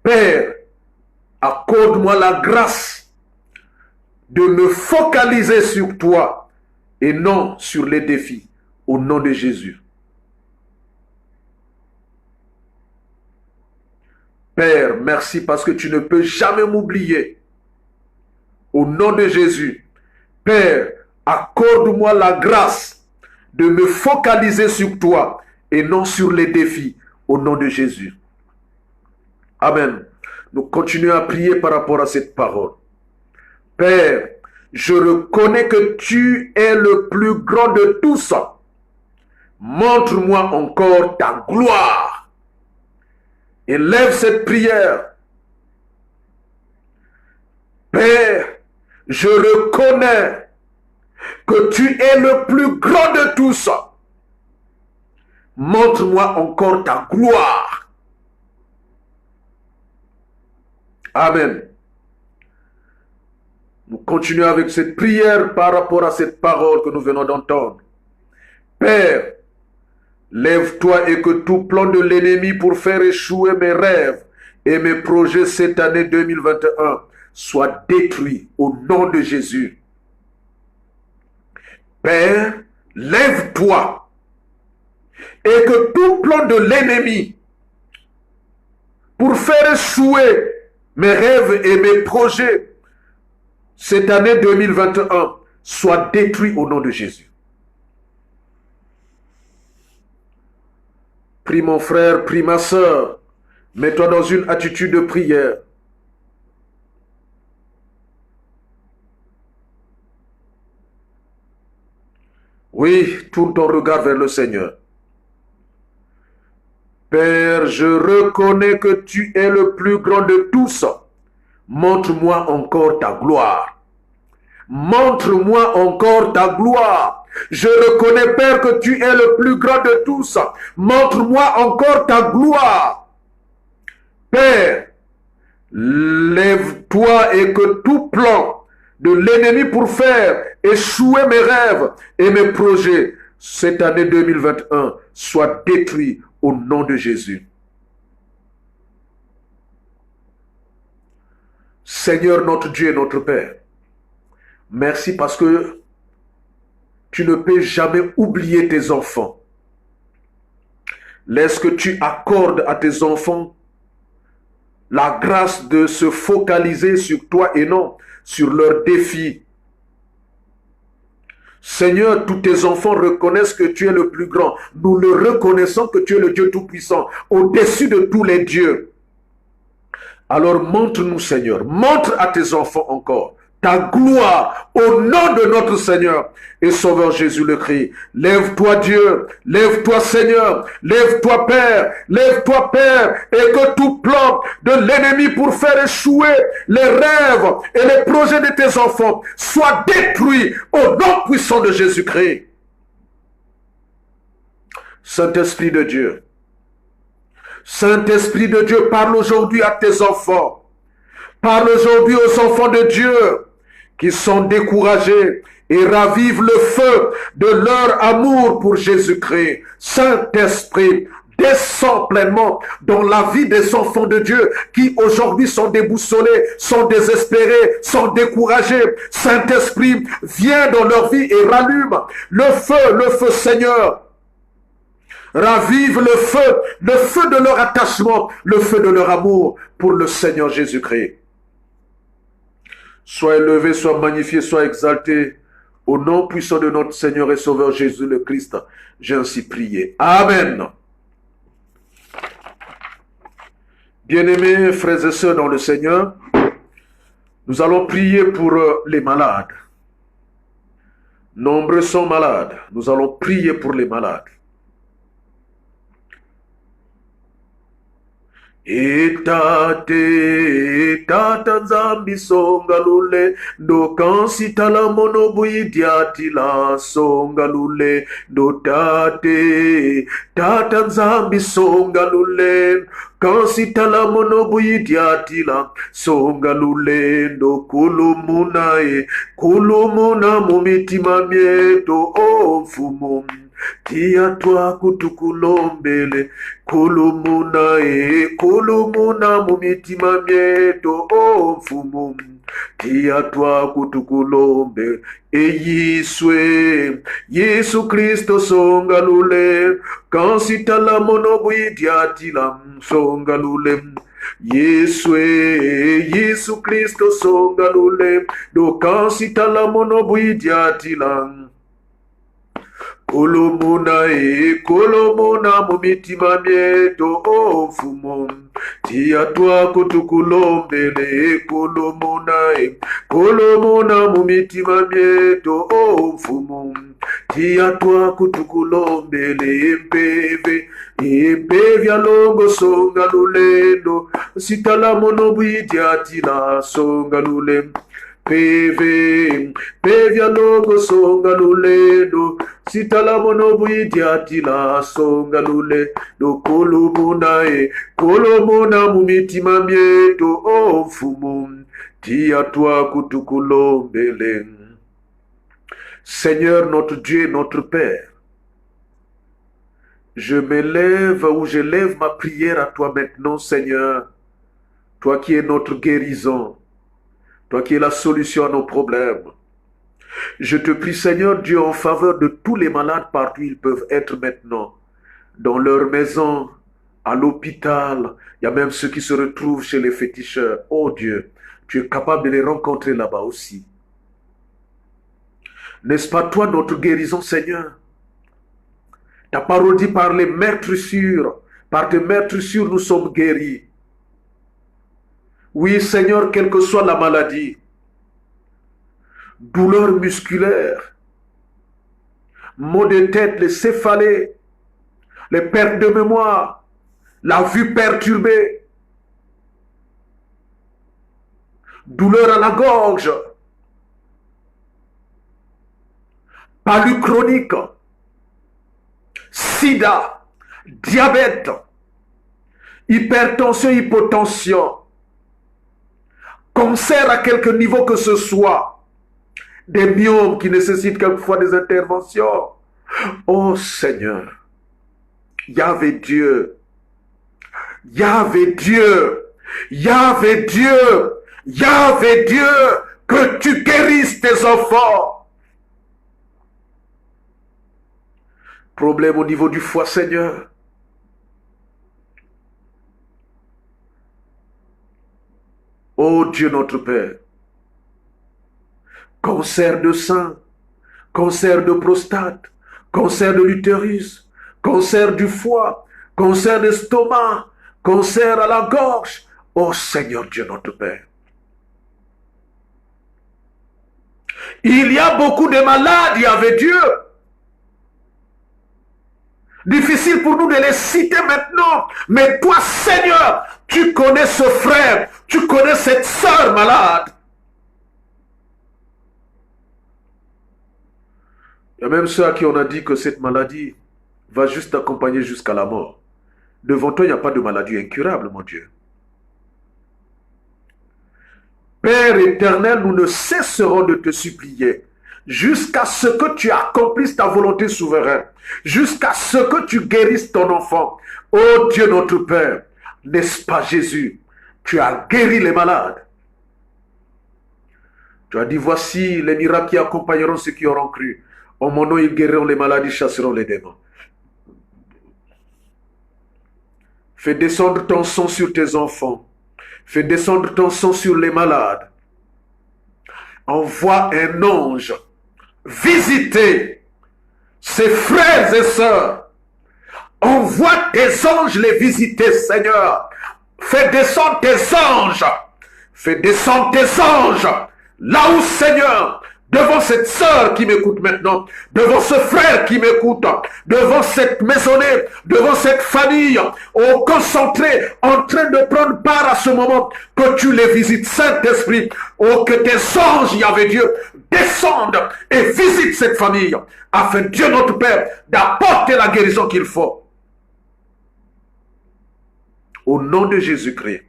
Père, accorde-moi la grâce de me focaliser sur toi et non sur les défis. Au nom de Jésus. Père, merci parce que tu ne peux jamais m'oublier. Au nom de Jésus. Père, accorde-moi la grâce de me focaliser sur toi et non sur les défis. Au nom de Jésus. Amen. Nous continuons à prier par rapport à cette parole. Père, je reconnais que tu es le plus grand de tous. Montre-moi encore ta gloire. Élève cette prière. Père, je reconnais que tu es le plus grand de tous. Montre-moi encore ta gloire. Amen. Nous continuons avec cette prière par rapport à cette parole que nous venons d'entendre. Père, lève-toi et que tout plan de l'ennemi pour faire échouer mes rêves et mes projets cette année 2021 soit détruit au nom de Jésus. Père, lève-toi et que tout plan de l'ennemi pour faire échouer mes rêves et mes projets cette année 2021 soit détruit au nom de Jésus. Prie mon frère, prie ma soeur, mets-toi dans une attitude de prière. Oui, tourne ton regard vers le Seigneur. Père, je reconnais que tu es le plus grand de tous. Montre-moi encore ta gloire. Montre-moi encore ta gloire. Je reconnais, Père, que tu es le plus grand de tous. Montre-moi encore ta gloire. Père, lève-toi et que tout plan de l'ennemi pour faire échouer mes rêves et mes projets cette année 2021 soit détruit au nom de Jésus. Seigneur notre Dieu et notre Père, merci parce que tu ne peux jamais oublier tes enfants. Laisse que tu accordes à tes enfants la grâce de se focaliser sur toi et non sur leurs défis. Seigneur, tous tes enfants reconnaissent que tu es le plus grand. Nous le reconnaissons que tu es le Dieu tout-puissant, au-dessus de tous les dieux. Alors montre-nous, Seigneur, montre à tes enfants encore ta gloire au nom de notre Seigneur et Sauveur Jésus le Christ. Lève-toi Dieu, lève-toi Seigneur, lève-toi Père, lève-toi Père, et que tout plan de l'ennemi pour faire échouer les rêves et les projets de tes enfants soit détruit au nom puissant de Jésus-Christ. Saint-Esprit de Dieu, Saint-Esprit de Dieu, parle aujourd'hui à tes enfants. Parle aujourd'hui aux enfants de Dieu qui sont découragés et ravive le feu de leur amour pour Jésus-Christ. Saint-Esprit, descends pleinement dans la vie des enfants de Dieu qui aujourd'hui sont déboussolés, sont désespérés, sont découragés. Saint-Esprit, viens dans leur vie et rallume le feu Seigneur. Ravive le feu de leur attachement, le feu de leur amour pour le Seigneur Jésus-Christ. Sois élevé, sois magnifié, sois exalté. Au nom puissant de notre Seigneur et Sauveur Jésus le Christ, j'ai ainsi prié. Amen. Bien-aimés frères et sœurs dans le Seigneur, nous allons prier pour les malades. Nombreux sont malades. Nous allons prier pour les malades. tata nzambi songa lule ndo kansitala mono buidiatila songa lule ndo tata nzambi songa lule kansitala mono buidiatila songa lule ndo kulumuna mumitima myeto mfumu tia twa kutukulombele kulumuna mumitima myeto mfumu tia twa kutukulombe Yesu Kristo songa lule kansitala mono buidiatila songa lule Yesu Kristo songa lule do kansitala mono buidiatila kolomuna mumitima myeto mfumu tia twa kutukulombele kolomuna mumitima myeto mfumu tia twa kutukulombele mpevya longo songa lulendo sitala mono buidiatila songa lule pevya longo songa lulendo sitala mono buidiatila songa lule do kolomuna mumitima myeto mfumu tia twa kutukulombele. Seigneur notre Dieu, notre Père, je lève ma prière à toi maintenant, Seigneur, toi qui es notre guérison, toi qui es la solution à nos problèmes. Je te prie, Seigneur Dieu, en faveur de tous les malades partout où ils peuvent être maintenant, dans leur maison, à l'hôpital, il y a même ceux qui se retrouvent chez les féticheurs. Oh Dieu, tu es capable de les rencontrer là-bas aussi. N'est-ce pas toi notre guérison, Seigneur? Ta parole dit par tes meurtrissures, nous sommes guéris. Oui, Seigneur, quelle que soit la maladie, douleur musculaire, maux de tête, les céphalées, les pertes de mémoire, la vue perturbée, douleur à la gorge, palu chronique, sida, diabète, hypertension, hypotension, cancer à quelque niveau que ce soit, des myomes qui nécessitent quelquefois des interventions. Oh Seigneur, Yahvé Dieu, que tu guérisses tes enfants. Problème au niveau du foie, Seigneur. Oh Dieu notre Père, cancer de sein, cancer de prostate, cancer de l'utérus, cancer du foie, cancer d'estomac, cancer à la gorge. Oh Seigneur Dieu notre Père. Il y a beaucoup de malades, il y avait Dieu. Difficile pour nous de les citer maintenant. Mais toi, Seigneur, tu connais ce frère, tu connais cette sœur malade. Il y a même ceux à qui on a dit que cette maladie va juste t'accompagner jusqu'à la mort. Devant toi, il n'y a pas de maladie incurable, mon Dieu. Père éternel, nous ne cesserons de te supplier jusqu'à ce que tu accomplisses ta volonté souveraine, jusqu'à ce que tu guérisses ton enfant. Oh Dieu notre Père, n'est-ce pas Jésus, tu as guéri les malades. Tu as dit, voici les miracles qui accompagneront ceux qui auront cru. En mon nom, ils guériront les maladies, chasseront les démons. Fais descendre ton sang sur tes enfants. Fais descendre ton sang sur les malades. Envoie un ange visiter ses frères et sœurs. Envoie tes anges les visiter, Seigneur. Fais descendre tes anges. Fais descendre tes anges. Là où, Seigneur, devant cette sœur qui m'écoute maintenant, devant ce frère qui m'écoute, devant cette maisonnée, devant cette famille, concentrés, en train de prendre part à ce moment, que tu les visites, Saint-Esprit, que tes anges, Yahvé Dieu, descendent et visitent cette famille, afin, Dieu notre Père, d'apporter la guérison qu'il faut. Au nom de Jésus-Christ,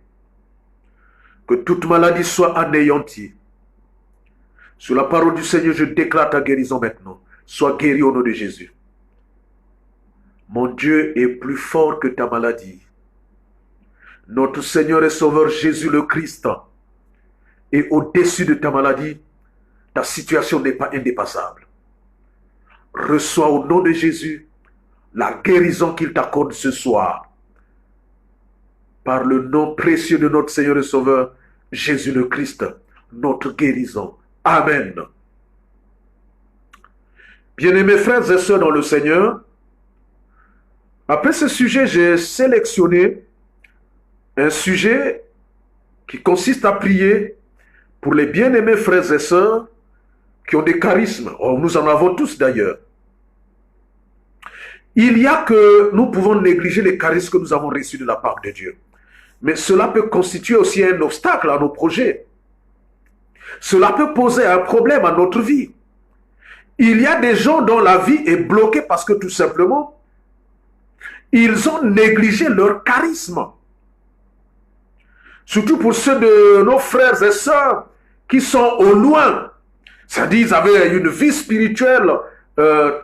que toute maladie soit anéantie. Sur la parole du Seigneur, je déclare ta guérison maintenant. Sois guéri au nom de Jésus. Mon Dieu est plus fort que ta maladie. Notre Seigneur et Sauveur Jésus le Christ est au-dessus de ta maladie. Ta situation n'est pas indépassable. Reçois au nom de Jésus la guérison qu'il t'accorde ce soir. Par le nom précieux de notre Seigneur et Sauveur Jésus le Christ, notre guérison. Amen. Bien-aimés frères et sœurs dans le Seigneur, après ce sujet, j'ai sélectionné un sujet qui consiste à prier pour les bien-aimés frères et sœurs qui ont des charismes. Oh, nous en avons tous d'ailleurs. Il y a que nous pouvons négliger les charismes que nous avons reçus de la part de Dieu. Mais cela peut constituer aussi un obstacle à nos projets. Cela peut poser un problème à notre vie. Il y a des gens dont la vie est bloquée parce que tout simplement, ils ont négligé leur charisme. Surtout pour ceux de nos frères et sœurs qui sont au loin. C'est-à-dire qu'ils avaient une vie spirituelle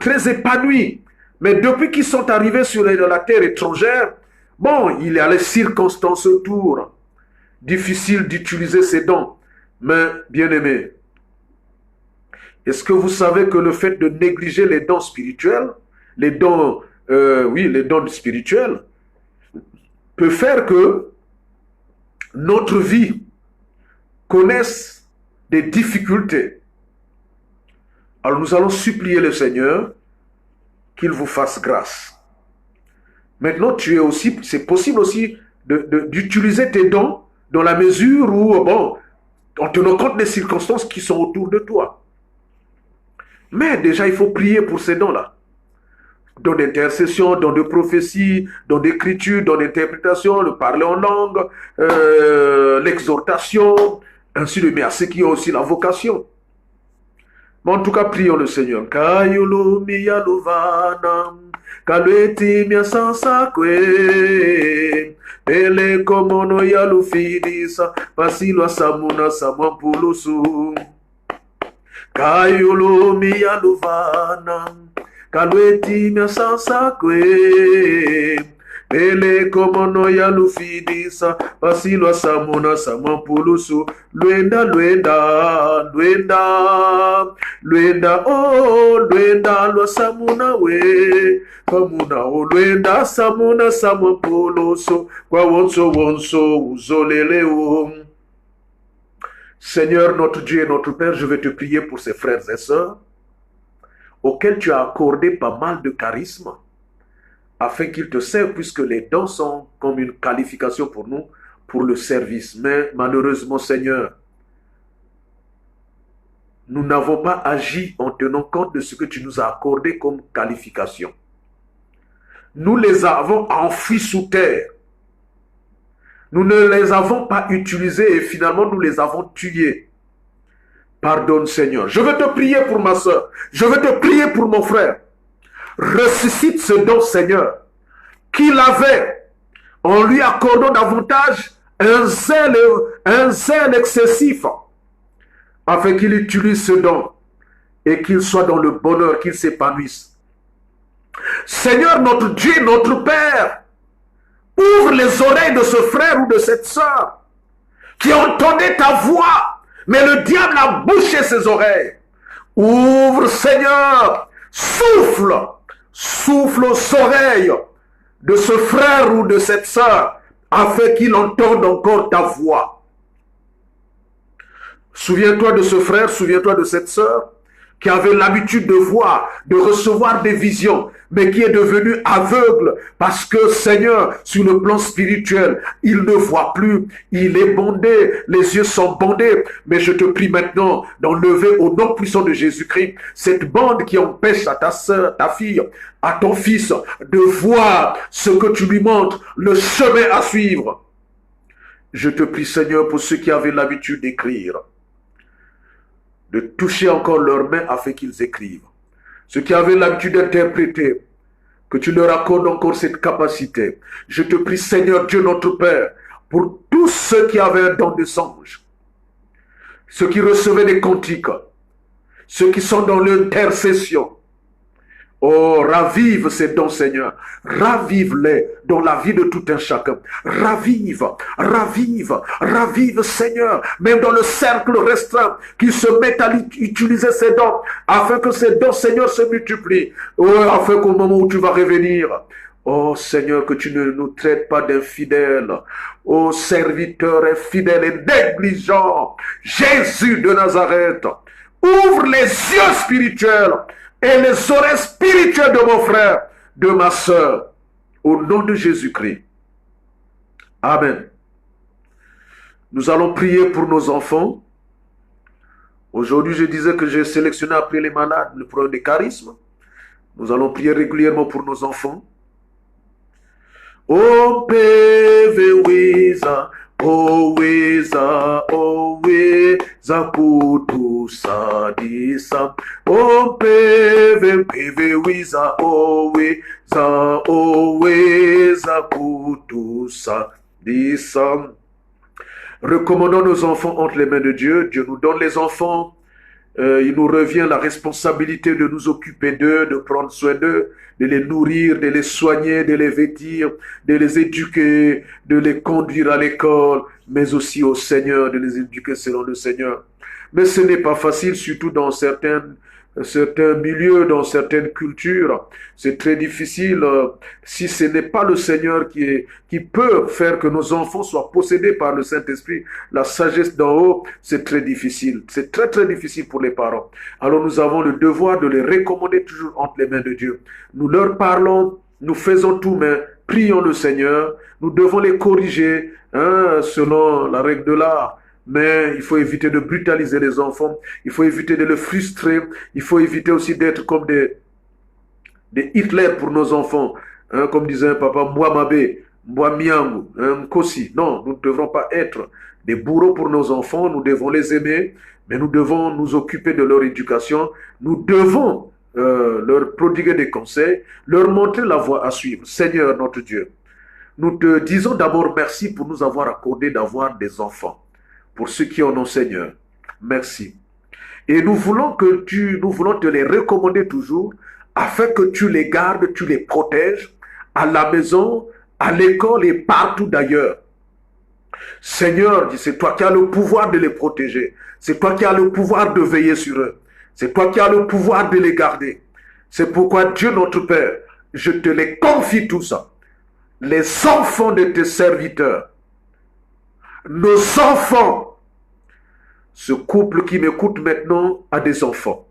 très épanouie. Mais depuis qu'ils sont arrivés sur la terre étrangère, bon, il y a les circonstances autour. Difficile d'utiliser ces dons. Mais, bien-aimés, est-ce que vous savez que le fait de négliger les dons spirituels, les dons spirituels, peut faire que notre vie connaisse des difficultés? Alors nous allons supplier le Seigneur qu'il vous fasse grâce. Maintenant, c'est possible aussi d'utiliser tes dons dans la mesure où, bon, en tenant compte des circonstances qui sont autour de toi. Mais déjà, il faut prier pour ces dons-là. Dons d'intercession, dons de prophétie, dons d'écriture, dons d'interprétation, le parler en langue, l'exhortation, ainsi de suite, mais à ceux qui ont aussi la vocation. Mais en tout cas, prions le Seigneur. Kayolo miyalovana, kalweti miasansa kwe. Ele komono yalufidisa, pasilo samuna samampulusu. Kayolo miyalovana, kalweti miasansa kwe. Ele komono yalufidisa, pasilo samuna samampulusu. Luenda, luenda, luenda. Luenda, oh, luenda, lo samuna we. Kamuna, oh, luenda, samuna samampulusu. Kwa wonso, wonso, uzolele, oh. Seigneur, notre Dieu et notre Père, je vais te prier pour ces frères et sœurs auxquels tu as accordé pas mal de charisme, afin qu'ils te servent, puisque les dons sont comme une qualification pour nous, pour le service. Mais malheureusement, Seigneur, nous n'avons pas agi en tenant compte de ce que tu nous as accordé comme qualification. Nous les avons enfouis sous terre. Nous ne les avons pas utilisés et finalement nous les avons tués. Pardonne, Seigneur. Je vais te prier pour ma soeur. Je vais te prier pour mon frère. Ressuscite ce don, Seigneur, qu'il avait en lui accordant davantage un zèle excessif, afin qu'il utilise ce don et qu'il soit dans le bonheur, qu'il s'épanouisse. Seigneur, notre Dieu, notre Père, ouvre les oreilles de ce frère ou de cette sœur qui entendait ta voix, mais le diable a bouché ses oreilles. Ouvre, Seigneur, souffle aux oreilles de ce frère ou de cette sœur, afin qu'il entende encore ta voix. Souviens-toi de ce frère, souviens-toi de cette sœur qui avait l'habitude de voir, de recevoir des visions, mais qui est devenu aveugle parce que, Seigneur, sur le plan spirituel, il ne voit plus, il est bondé, les yeux sont bondés. Mais je te prie maintenant d'enlever au nom puissant de Jésus-Christ cette bande qui empêche à ta sœur, ta fille, à ton fils de voir ce que tu lui montres, le chemin à suivre. Je te prie, Seigneur, pour ceux qui avaient l'habitude d'écrire, de toucher encore leurs mains afin qu'ils écrivent. Ceux qui avaient l'habitude d'interpréter, que tu leur accordes encore cette capacité. Je te prie, Seigneur Dieu notre Père, pour tous ceux qui avaient un don de songe, ceux qui recevaient des cantiques, ceux qui sont dans l'intercession. Oh, ravive ces dons, Seigneur. Ravive-les dans la vie de tout un chacun. Ravive, ravive, ravive, Seigneur. Même dans le cercle restreint, qu'ils se mettent à utiliser ces dons, afin que ces dons, Seigneur, se multiplient. Oh, afin qu'au moment où tu vas revenir, oh, Seigneur, que tu ne nous traites pas d'infidèles. Oh, serviteurs infidèles et négligents. Jésus de Nazareth, ouvre les yeux spirituels et les oreilles spirituelles de mon frère, de ma sœur, au nom de Jésus-Christ. Amen. Nous allons prier pour nos enfants. Aujourd'hui, je disais que j'ai sélectionné après les malades le problème des charismes. Nous allons prier régulièrement pour nos enfants. Oh, Pevewiza, oh, Wiza, oh, Wiza, Kutusa, Disa. Oh, Pevewiza, oh, Wiza, oh, Wiza, Kutusa, Disa. Recommandons nos enfants entre les mains de Dieu. Dieu nous donne les enfants. Il nous revient la responsabilité de nous occuper d'eux, de prendre soin d'eux, de les nourrir, de les soigner, de les vêtir, de les éduquer, de les conduire à l'école, mais aussi au Seigneur, de les éduquer selon le Seigneur. Mais ce n'est pas facile, surtout dans certains milieux, dans certaines cultures. C'est très difficile si ce n'est pas le Seigneur qui peut faire que nos enfants soient possédés par le Saint-Esprit. La sagesse d'en haut, c'est très difficile. C'est très très difficile pour les parents. Alors nous avons le devoir de les recommander toujours entre les mains de Dieu. Nous leur parlons, nous faisons tout, mais prions le Seigneur. Nous devons les corriger selon la règle de l'art. Mais il faut éviter de brutaliser les enfants. Il faut éviter de les frustrer. Il faut éviter aussi d'être comme des Hitler pour nos enfants. Comme disait un papa, Mwamabe, Mwamiangu, Nkosi. Non, nous ne devrons pas être des bourreaux pour nos enfants. Nous devons les aimer, mais nous devons nous occuper de leur éducation. Nous devons leur prodiguer des conseils, leur montrer la voie à suivre. Seigneur notre Dieu, nous te disons d'abord merci pour nous avoir accordé d'avoir des enfants. Pour ceux qui en ont, Seigneur, merci. Et nous voulons te les recommander toujours, afin que tu les gardes, tu les protèges, à la maison, à l'école et partout d'ailleurs. Seigneur, c'est toi qui as le pouvoir de les protéger. C'est toi qui as le pouvoir de veiller sur eux. C'est toi qui as le pouvoir de les garder. C'est pourquoi, Dieu notre Père, je te les confie tout ça. Les enfants de tes serviteurs, nos enfants, ce couple qui m'écoute maintenant a des enfants.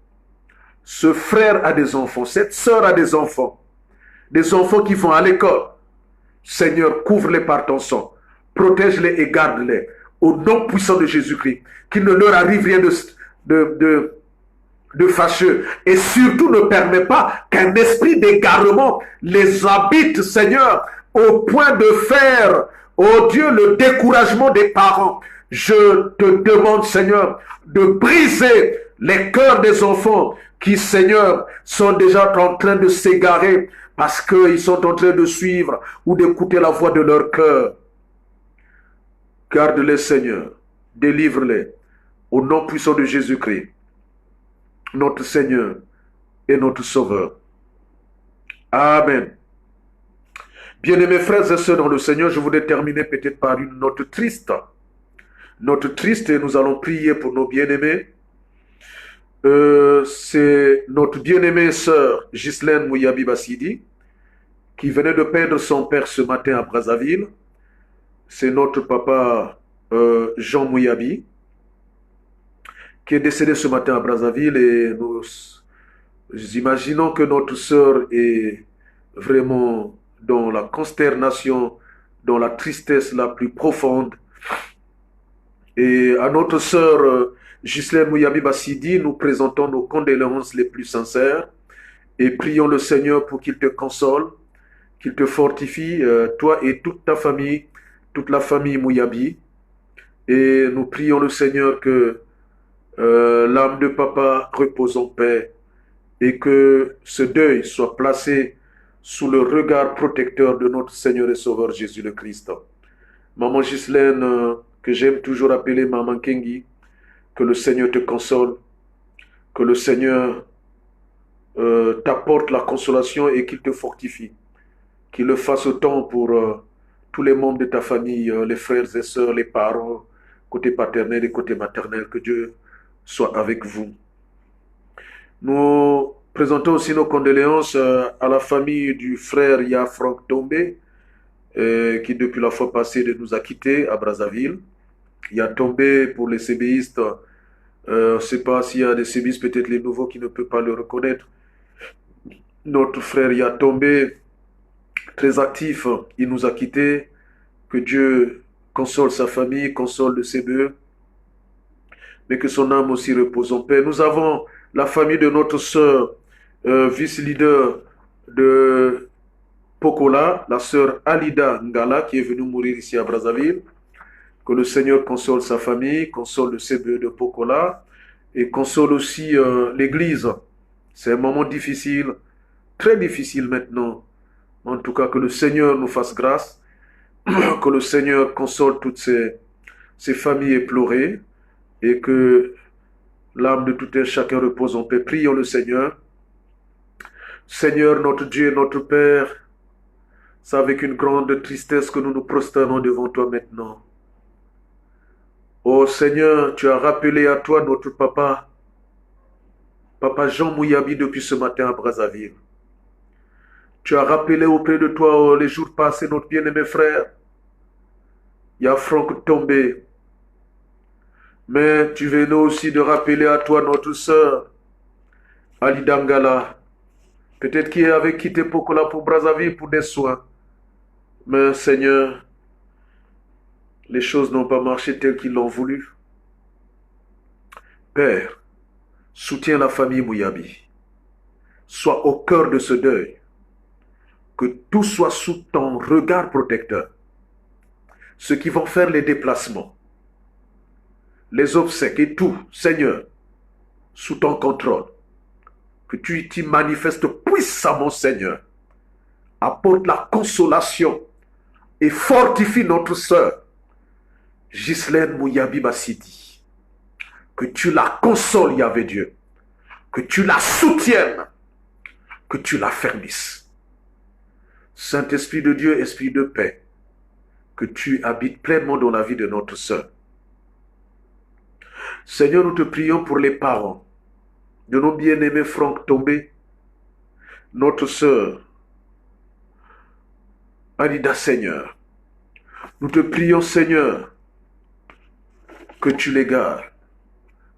Ce frère a des enfants. Cette sœur a des enfants. Des enfants qui vont à l'école. Seigneur, couvre-les par ton sang. Protège-les et garde-les. Au nom puissant de Jésus-Christ. Qu'il ne leur arrive rien de fâcheux. Et surtout ne permet pas qu'un esprit d'égarement les habite, Seigneur, au point de faire, oh Dieu, le découragement des parents. Je te demande, Seigneur, de briser les cœurs des enfants qui, Seigneur, sont déjà en train de s'égarer parce qu'ils sont en train de suivre ou d'écouter la voix de leur cœur. Garde-les, Seigneur. Délivre-les. Au nom puissant de Jésus-Christ, notre Seigneur et notre Sauveur. Amen. Bien-aimés frères et sœurs dans le Seigneur, je voudrais terminer peut-être par une note triste. Note triste, et nous allons prier pour nos bien-aimés. C'est notre bien-aimée sœur Ghislaine Mouyabi Bassidi qui venait de perdre son père ce matin à Brazzaville. C'est notre papa Jean Mouyabi. qui est décédé ce matin à Brazzaville et nous imaginons que notre sœur est vraiment dans la consternation, dans la tristesse la plus profonde. Et à notre sœur Ghislaine Mouyabi Bassidi, nous présentons nos condoléances les plus sincères et prions le Seigneur pour qu'il te console, qu'il te fortifie, toi et toute ta famille, toute la famille Mouyabi. Et nous prions le Seigneur que l'âme de papa repose en paix et que ce deuil soit placé sous le regard protecteur de notre Seigneur et Sauveur Jésus le Christ. Maman Ghislaine, que j'aime toujours appeler Maman Kengi, que le Seigneur te console, que le Seigneur t'apporte la consolation et qu'il te fortifie, qu'il le fasse autant pour tous les membres de ta famille, les frères et sœurs, les parents, côté paternel et côté maternel, que Dieu soit avec vous. Nous présentons aussi nos condoléances à la famille du frère Ya Franck Tombé, qui depuis la fois passée nous a quittés à Brazzaville. Ya Tombé, pour les CBistes, je ne sais pas s'il y a des CBistes, peut-être les nouveaux qui ne peuvent pas le reconnaître. Notre frère Ya Tombé, très actif, il nous a quittés. Que Dieu console sa famille, console le CBE, mais que son âme aussi repose en paix. Nous avons la famille de notre sœur, vice-leader de Pokola, la sœur Alida Ngala, qui est venue mourir ici à Brazzaville. Que le Seigneur console sa famille, console le CBE de Pokola et console aussi l'Église. C'est un moment difficile, très difficile maintenant. En tout cas, que le Seigneur nous fasse grâce, que le Seigneur console toutes ces familles éplorées et que l'âme de tout un chacun repose en paix. Prions le Seigneur. Seigneur, notre Dieu, notre Père, c'est avec une grande tristesse que nous nous prosternons devant toi maintenant. Oh Seigneur, tu as rappelé à toi notre papa, Papa Jean Mouyabi depuis ce matin à Brazzaville. Tu as rappelé auprès de toi les jours passés notre bien-aimé frère, Ya Franck Tombé. Mais tu venais aussi de rappeler à toi notre sœur, Ali Dangala, peut-être qui avait quitté Pokola pour Brazzaville pour des soins. Mais Seigneur, les choses n'ont pas marché telles qu'ils l'ont voulu. Père, soutiens la famille Mouyabi. Sois au cœur de ce deuil. Que tout soit sous ton regard protecteur. Ceux qui vont faire les déplacements, les obsèques et tout, Seigneur, sous ton contrôle. Que tu t'y manifestes puissamment, Seigneur. Apporte la consolation et fortifie notre sœur, Ghislaine Mouyabi Bassidi. Que tu la consoles, Yahvé Dieu. Que tu la soutiennes. Que tu la fermisses. Saint-Esprit de Dieu, Esprit de paix, que tu habites pleinement dans la vie de notre sœur. Seigneur, nous te prions pour les parents de nos bien-aimés Franck Tombé, notre sœur Alida, Seigneur. Nous te prions, Seigneur, que tu les gardes,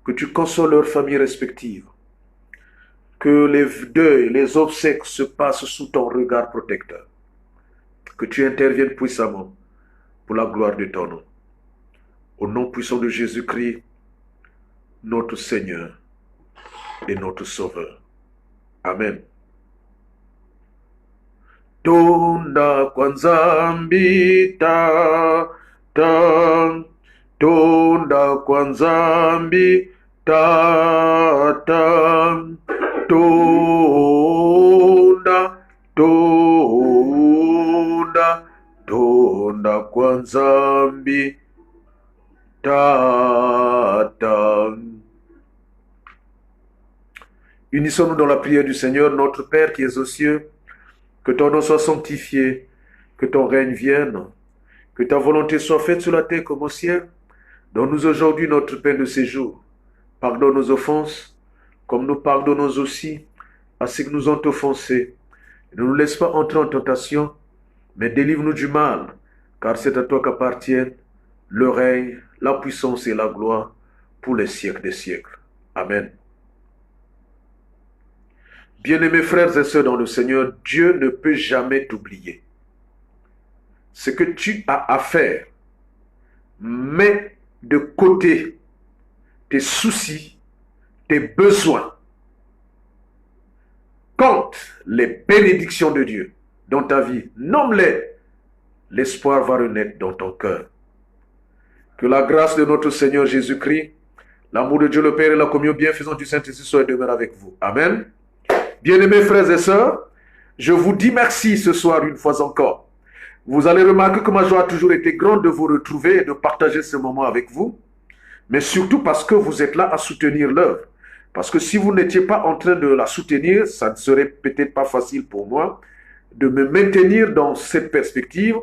que tu consoles leurs familles respectives, que les deuils, les obsèques se passent sous ton regard protecteur, que tu interviennes puissamment pour la gloire de ton nom. Au nom puissant de Jésus-Christ, notre Seigneur et notre Sauveur. Amen. Tonda kwanzambi ta ta, tonda kwanzambi ta ta, tonda tonda tonda kwanzambi ta ta. Unissons-nous dans la prière du Seigneur, notre Père qui es aux cieux. Que ton nom soit sanctifié, que ton règne vienne, que ta volonté soit faite sur la terre comme au ciel. Donne-nous aujourd'hui notre pain de ces jours. Pardonne nos offenses, comme nous pardonnons aussi à ceux qui nous ont offensés. Ne nous laisse pas entrer en tentation, mais délivre-nous du mal, car c'est à toi qu'appartiennent le règne, la puissance et la gloire pour les siècles des siècles. Amen. Bien-aimés frères et sœurs dans le Seigneur, Dieu ne peut jamais t'oublier. Ce que tu as à faire, mets de côté tes soucis, tes besoins. Compte les bénédictions de Dieu dans ta vie. Nomme-les. L'espoir va renaître dans ton cœur. Que la grâce de notre Seigneur Jésus-Christ, l'amour de Dieu le Père et la communion bienfaisante du Saint-Esprit soient et demeurent avec vous. Amen. Bien-aimés frères et sœurs, je vous dis merci ce soir une fois encore. Vous allez remarquer que ma joie a toujours été grande de vous retrouver et de partager ce moment avec vous, mais surtout parce que vous êtes là à soutenir l'œuvre. Parce que si vous n'étiez pas en train de la soutenir, ça ne serait peut-être pas facile pour moi de me maintenir dans cette perspective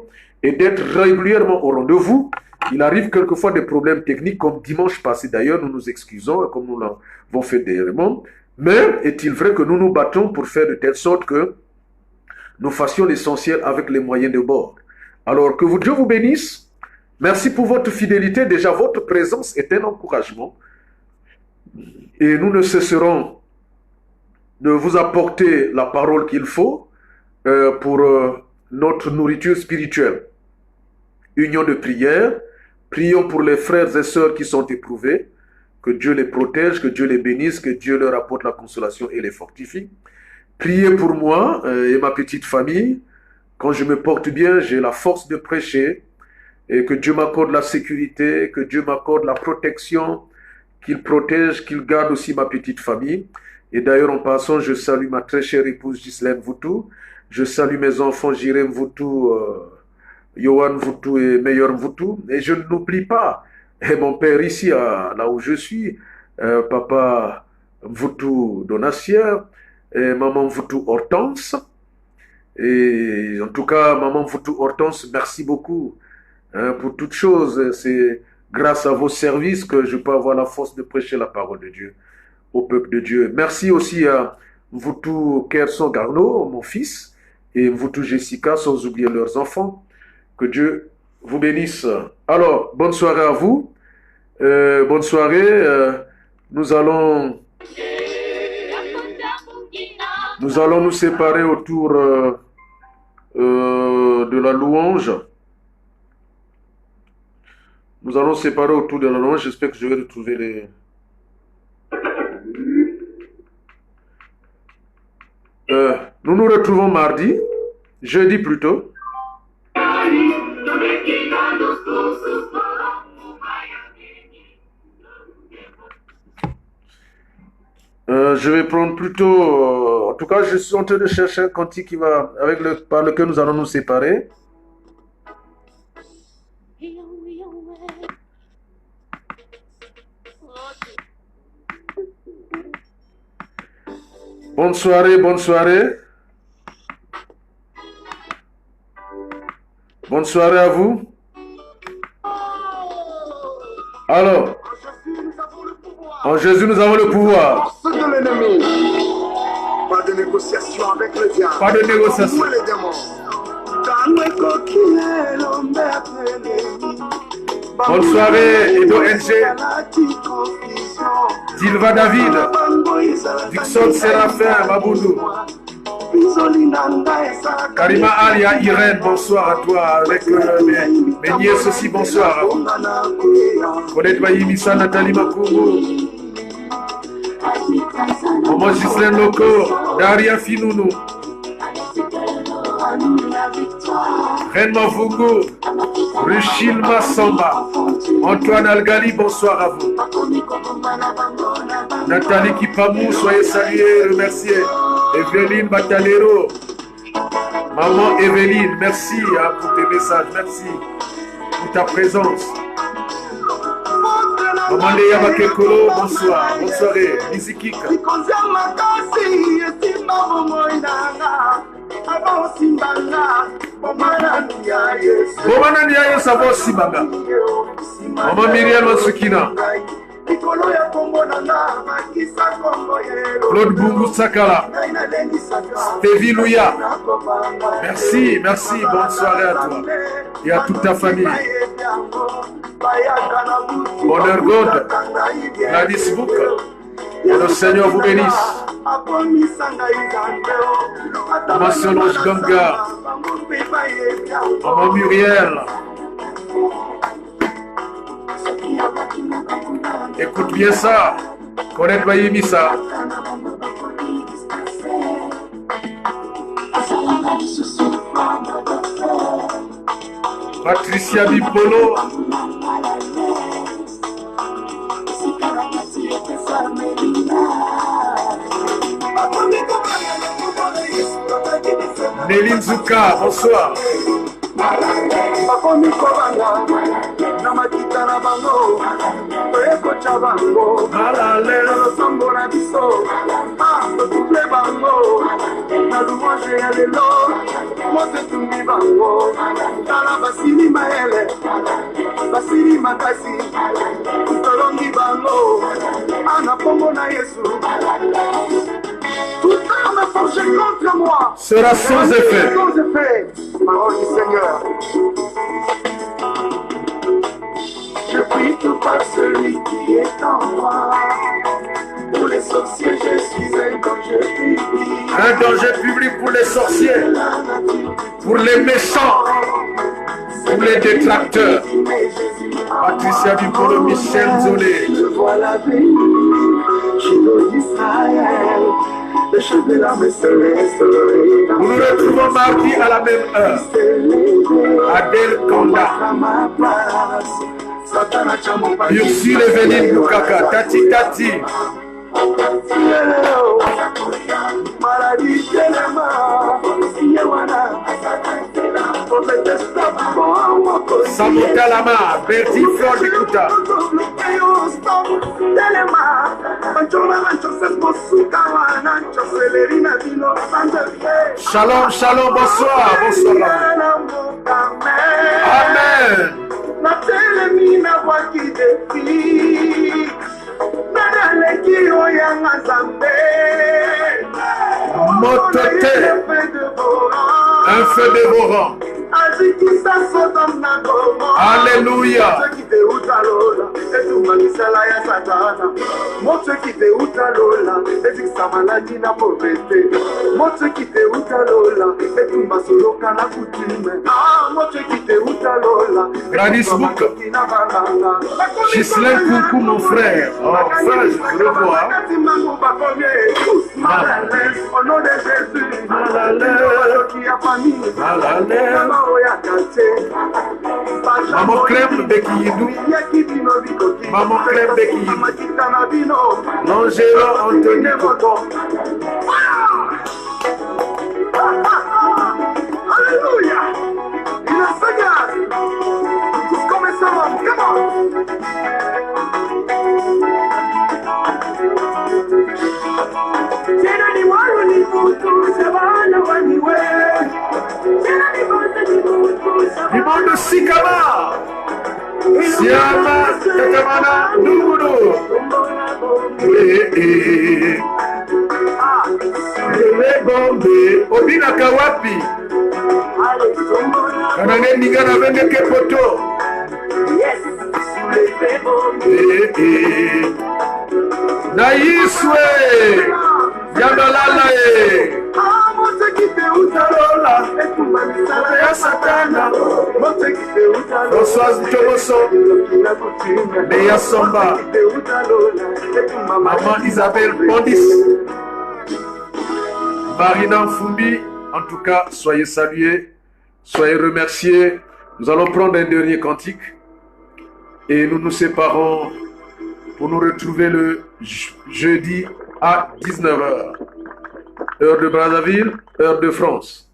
et d'être régulièrement au rendez-vous. Il arrive quelquefois des problèmes techniques, comme dimanche passé d'ailleurs, nous nous excusons, comme nous l'avons fait dernièrement. Mais est-il vrai que nous nous battons pour faire de telle sorte que nous fassions l'essentiel avec les moyens de bord. Alors que Dieu vous bénisse. Merci pour votre fidélité. Déjà, votre présence est un encouragement. Et nous ne cesserons de vous apporter la parole qu'il faut pour notre nourriture spirituelle. Union de prière. Prions pour les frères et sœurs qui sont éprouvés. Que Dieu les protège, que Dieu les bénisse, que Dieu leur apporte la consolation et les fortifie. Priez pour moi et ma petite famille. Quand je me porte bien, j'ai la force de prêcher. Et que Dieu m'accorde la sécurité, que Dieu m'accorde la protection, qu'il protège, qu'il garde aussi ma petite famille. Et d'ailleurs, en passant, je salue ma très chère épouse Ghislaine Voutou. Je salue mes enfants Jirem Voutou, Yohan Voutou et Meilleur Voutou. Et je n'oublie pas et mon père ici, là où je suis, papa Voutou Donatien, et maman Voutou Hortense. Et en tout cas, maman Voutou Hortense, merci beaucoup pour toutes choses. C'est grâce à vos services que je peux avoir la force de prêcher la parole de Dieu au peuple de Dieu. Merci aussi à Voutou Kerson Garneau, mon fils, et Voutou Jessica, sans oublier leurs enfants. Que Dieu vous bénisse. Alors, bonne soirée à vous. Bonne soirée. Nous allons nous séparer autour de la louange. Nous allons séparer autour de la louange. J'espère que je vais retrouver les... nous nous retrouvons mardi, jeudi plutôt. Je vais prendre plutôt... en tout cas, je suis en train de chercher un cantique qui va, par lequel nous allons nous séparer. Bonne soirée, bonne soirée. Bonne soirée à vous. Alors, en Jésus, nous avons le pouvoir. Force de l'ennemi. Pas de négociation avec le diable. Pas de négociation. Les démons. Bonne soirée, Edo NG. Dilva David. Dixon Séraphin, Maboudou. Karima Alia, Irène, bonsoir à toi. Avec mes nièces aussi, bonsoir à vous. Colette Bayimissa, Nathalie Makourou. Maman Ghislaine Loco, Daria Finounou. Reine Mafougou, Ruchil Massamba, Antoine Algali, bonsoir à vous. Nathalie Kipamou, soyez salués, remerciés. Evelyne Batalero, maman Evelyne, merci pour tes messages, merci pour ta présence. Maman Léa Bakekolo, bonsoir, bonne soirée, Mizikika. Bomana Nia Sabo Sibaga. Maman Myriam Masukina. Claude Bungu Sakala. Stevie Louya. Merci, merci, bonne soirée à toi et à toute ta famille. Bonheur God, Gladys Book, Que le Seigneur vous bénisse. Maman Solange Ganga, Maman Muriel. Écoute bien ça. Connaître Bayimissa. Patricia Bipolo. Néline Zouka, bonsoir. Contre moi sera sans effet. Parole du Seigneur. Je prie tout par celui qui est en moi. Pour les sorciers, je suis un danger public. Un danger public pour les sorciers, pour les méchants, pour les détracteurs. Patricia Bipolo, Michel Zolé. Je vois la vie, Chino d'Israël. Le chef de la messe resterait. Nous nous retrouvons mardi à la même heure. Adèle Kanda. Ursule Eveline Bukaka. Tati Tati. Samota Lama, Bertie Flor Dikuta. Shalom, shalom, bonsoir, bonsoir. Amen. Mototé, un feu dévorant. Alléluia. Grannis Book. Gislain Koukou, mon frère. Oh, frère, je le vois. Au nom de Jésus, Maman Clem Bekiyidou. Maman Clem Bekiyidou. L'Angelo Anthony Coco. Alléluia. Il est Seigneur. Tous commençons. Come on. Du monde Sikama. Siama Takamana Numudu. Bombe Obina Kawapi. Kanane Nigana Vende Kepoto. Naiswe Yabalala Utalola ya Satana Françoise Tomoso Meya Somba Maman Isabelle Bondis Marina Fumbi. En tout cas, soyez salués, soyez remerciés. Nous allons prendre un dernier cantique et nous nous séparons pour nous retrouver le jeudi à 19h. Heure de Brazzaville, heure de France.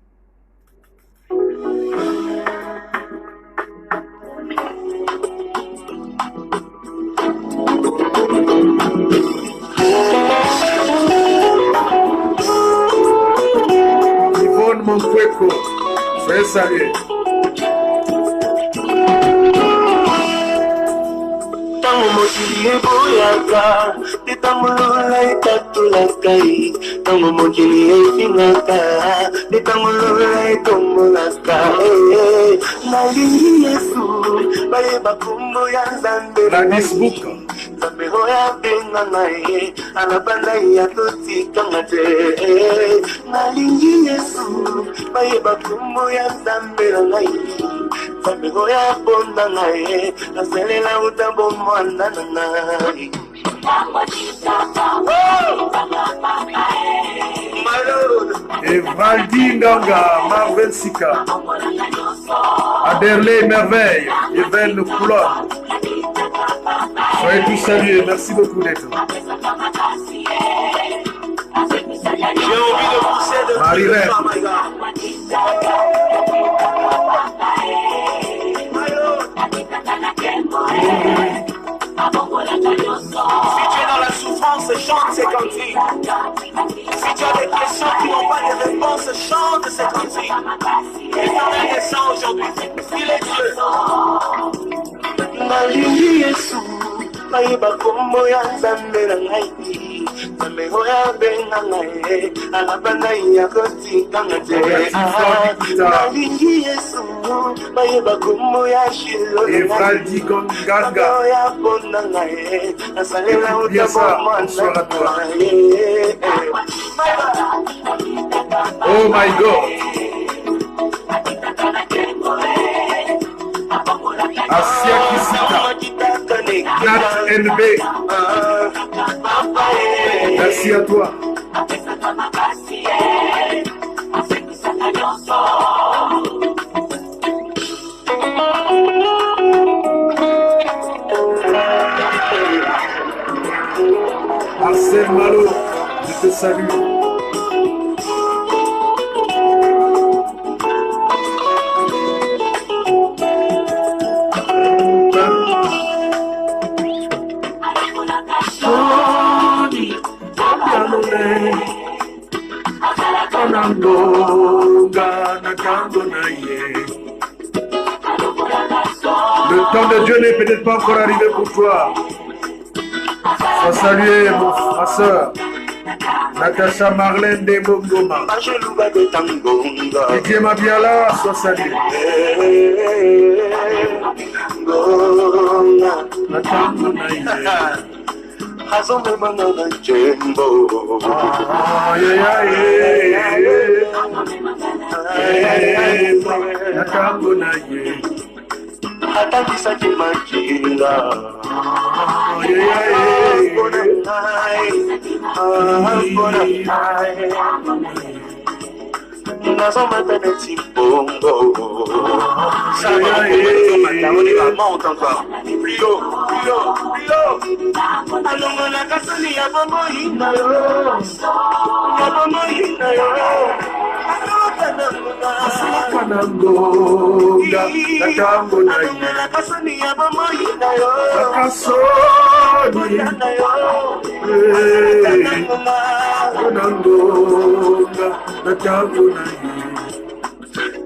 Yvonne Monkweko, soyez salués. mokili eboyaka litamolola etatolaka ntango mokili efingaka litamolola etombolaka nalingi yesu bayeba kombo ya nzambe Grannis Book. nzambe Hoya benga ngai alabanda ya tuti kangate nalingi Yesu bayeba kumbu ya Nzambe ngai Nzambe hoya bonda ngai naselela utambo mwana ngai Evaldi Nganga, Marvel Sika, Aderley Merveille, Evel Coulon. Soyez tous salués, merci beaucoup d'être là. J'ai envie de pousser de Marie-Reine. Si tu es dans la souffrance, chante ces cantiques. Si tu as des questions qui n'ont pas de réponse, chante ces cantiques. L'éternel descend aujourd'hui. Il est Dieu. Nalingi Yesu, bayeba kombo ya Nzambe na ngai. Nzambe hoya benga ngai, alabanda ya kotikanga te. Nalingi Yesu, bayeba kombo ya Shilo na ngai. Evaldi Nganga. Hoya bonda ngai, nasalela utabo mwana ngai. Oh my God. Asia Kisita, Nat NB, merci à toi. Arsène Malo, je te salue. Le temps de Dieu n'est peut-être pas encore arrivé pour toi. Sois salué, ma soeur. Natacha Marlène de Bongoma. Didier Mabiala, sois salué. Atandisa kimakinga Nazoma peneti bongo ça va on y va monte encore plus haut plus haut plus haut alongo na kasani ya bomo hina yo ya bomo hina yo Kanangonga, Nakambo na ye. kasani ya bomo hina yo Nakasoni, Kanangonga, Nakambo na ye.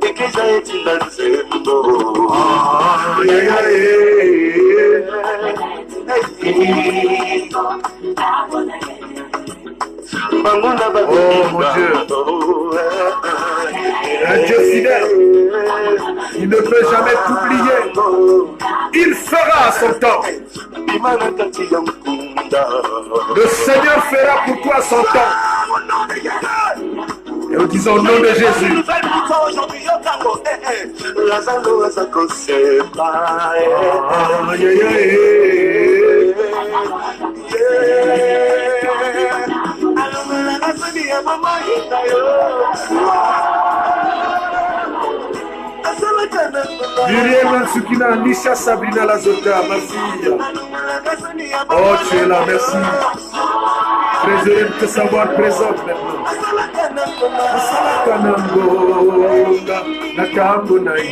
Ekeza etinda nzembo Oh mon Dieu, un Dieu fidèle, il ne peut jamais t'oublier, il fera son temps. Le Seigneur fera pour toi son temps. Et nous disons au nom de Jésus. Muriel Mansukina, Nisha Sabrina Lazota, ma fille. Oh, tu es là, merci. Très heureux de te savoir présente maintenant. Kanangonga, Nakambo na ye.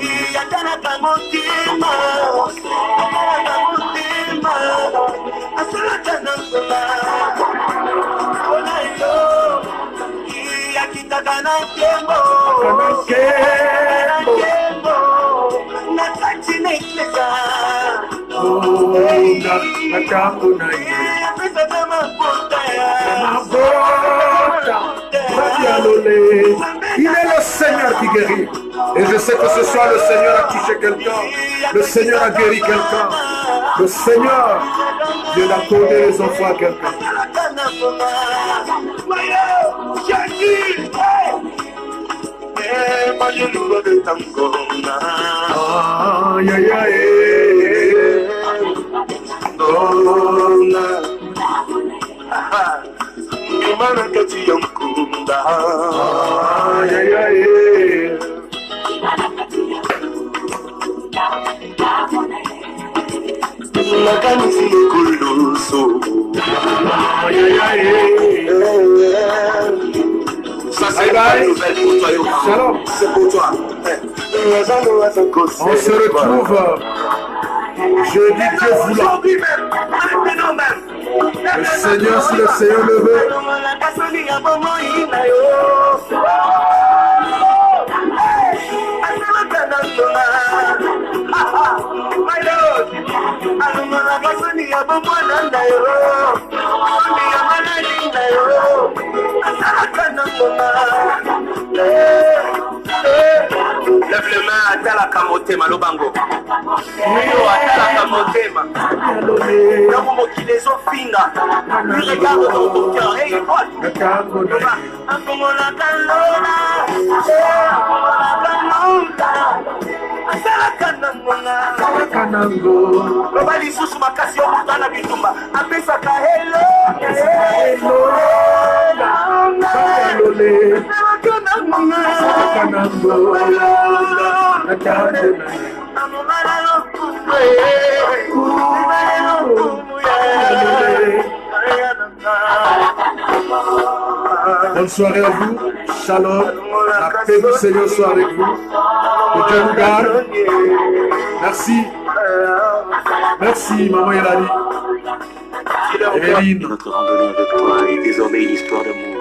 Il est le Seigneur qui guérit. Et je sais que ce soir le Seigneur a touché quelqu'un. Le Seigneur a guéri quelqu'un. Le Seigneur Dieu d'accorder les enfants à quelqu'un. Aïe, aïe, aïe. Aïe, aïe, aïe. Nakanisi ekoloso. Aïe, aïe, aïe. Ça c'est une nouvelle pour toi, Yoka. Shalom. C'est pour toi. On se retrouve jeudi, Dieu voulant. Aujourd'hui même, maintenant même. Le Seigneur, si le Seigneur le veut. Lève les mains à Talaka Motema, Lobango. Yo, à Talaka Motema. Dans mon qui les ont finga. Lui regarde dans ton cœur. Hey, Paul. Loba lisusu makasi yo mutana bitumba. Apesaka hello. Bonne soirée à vous. Shalom. La paix du Seigneur soit avec vous. Que Dieu nous garde. Merci. Merci, maman Yelali. Notre randonnée avec toi est désormais une histoire d'amour.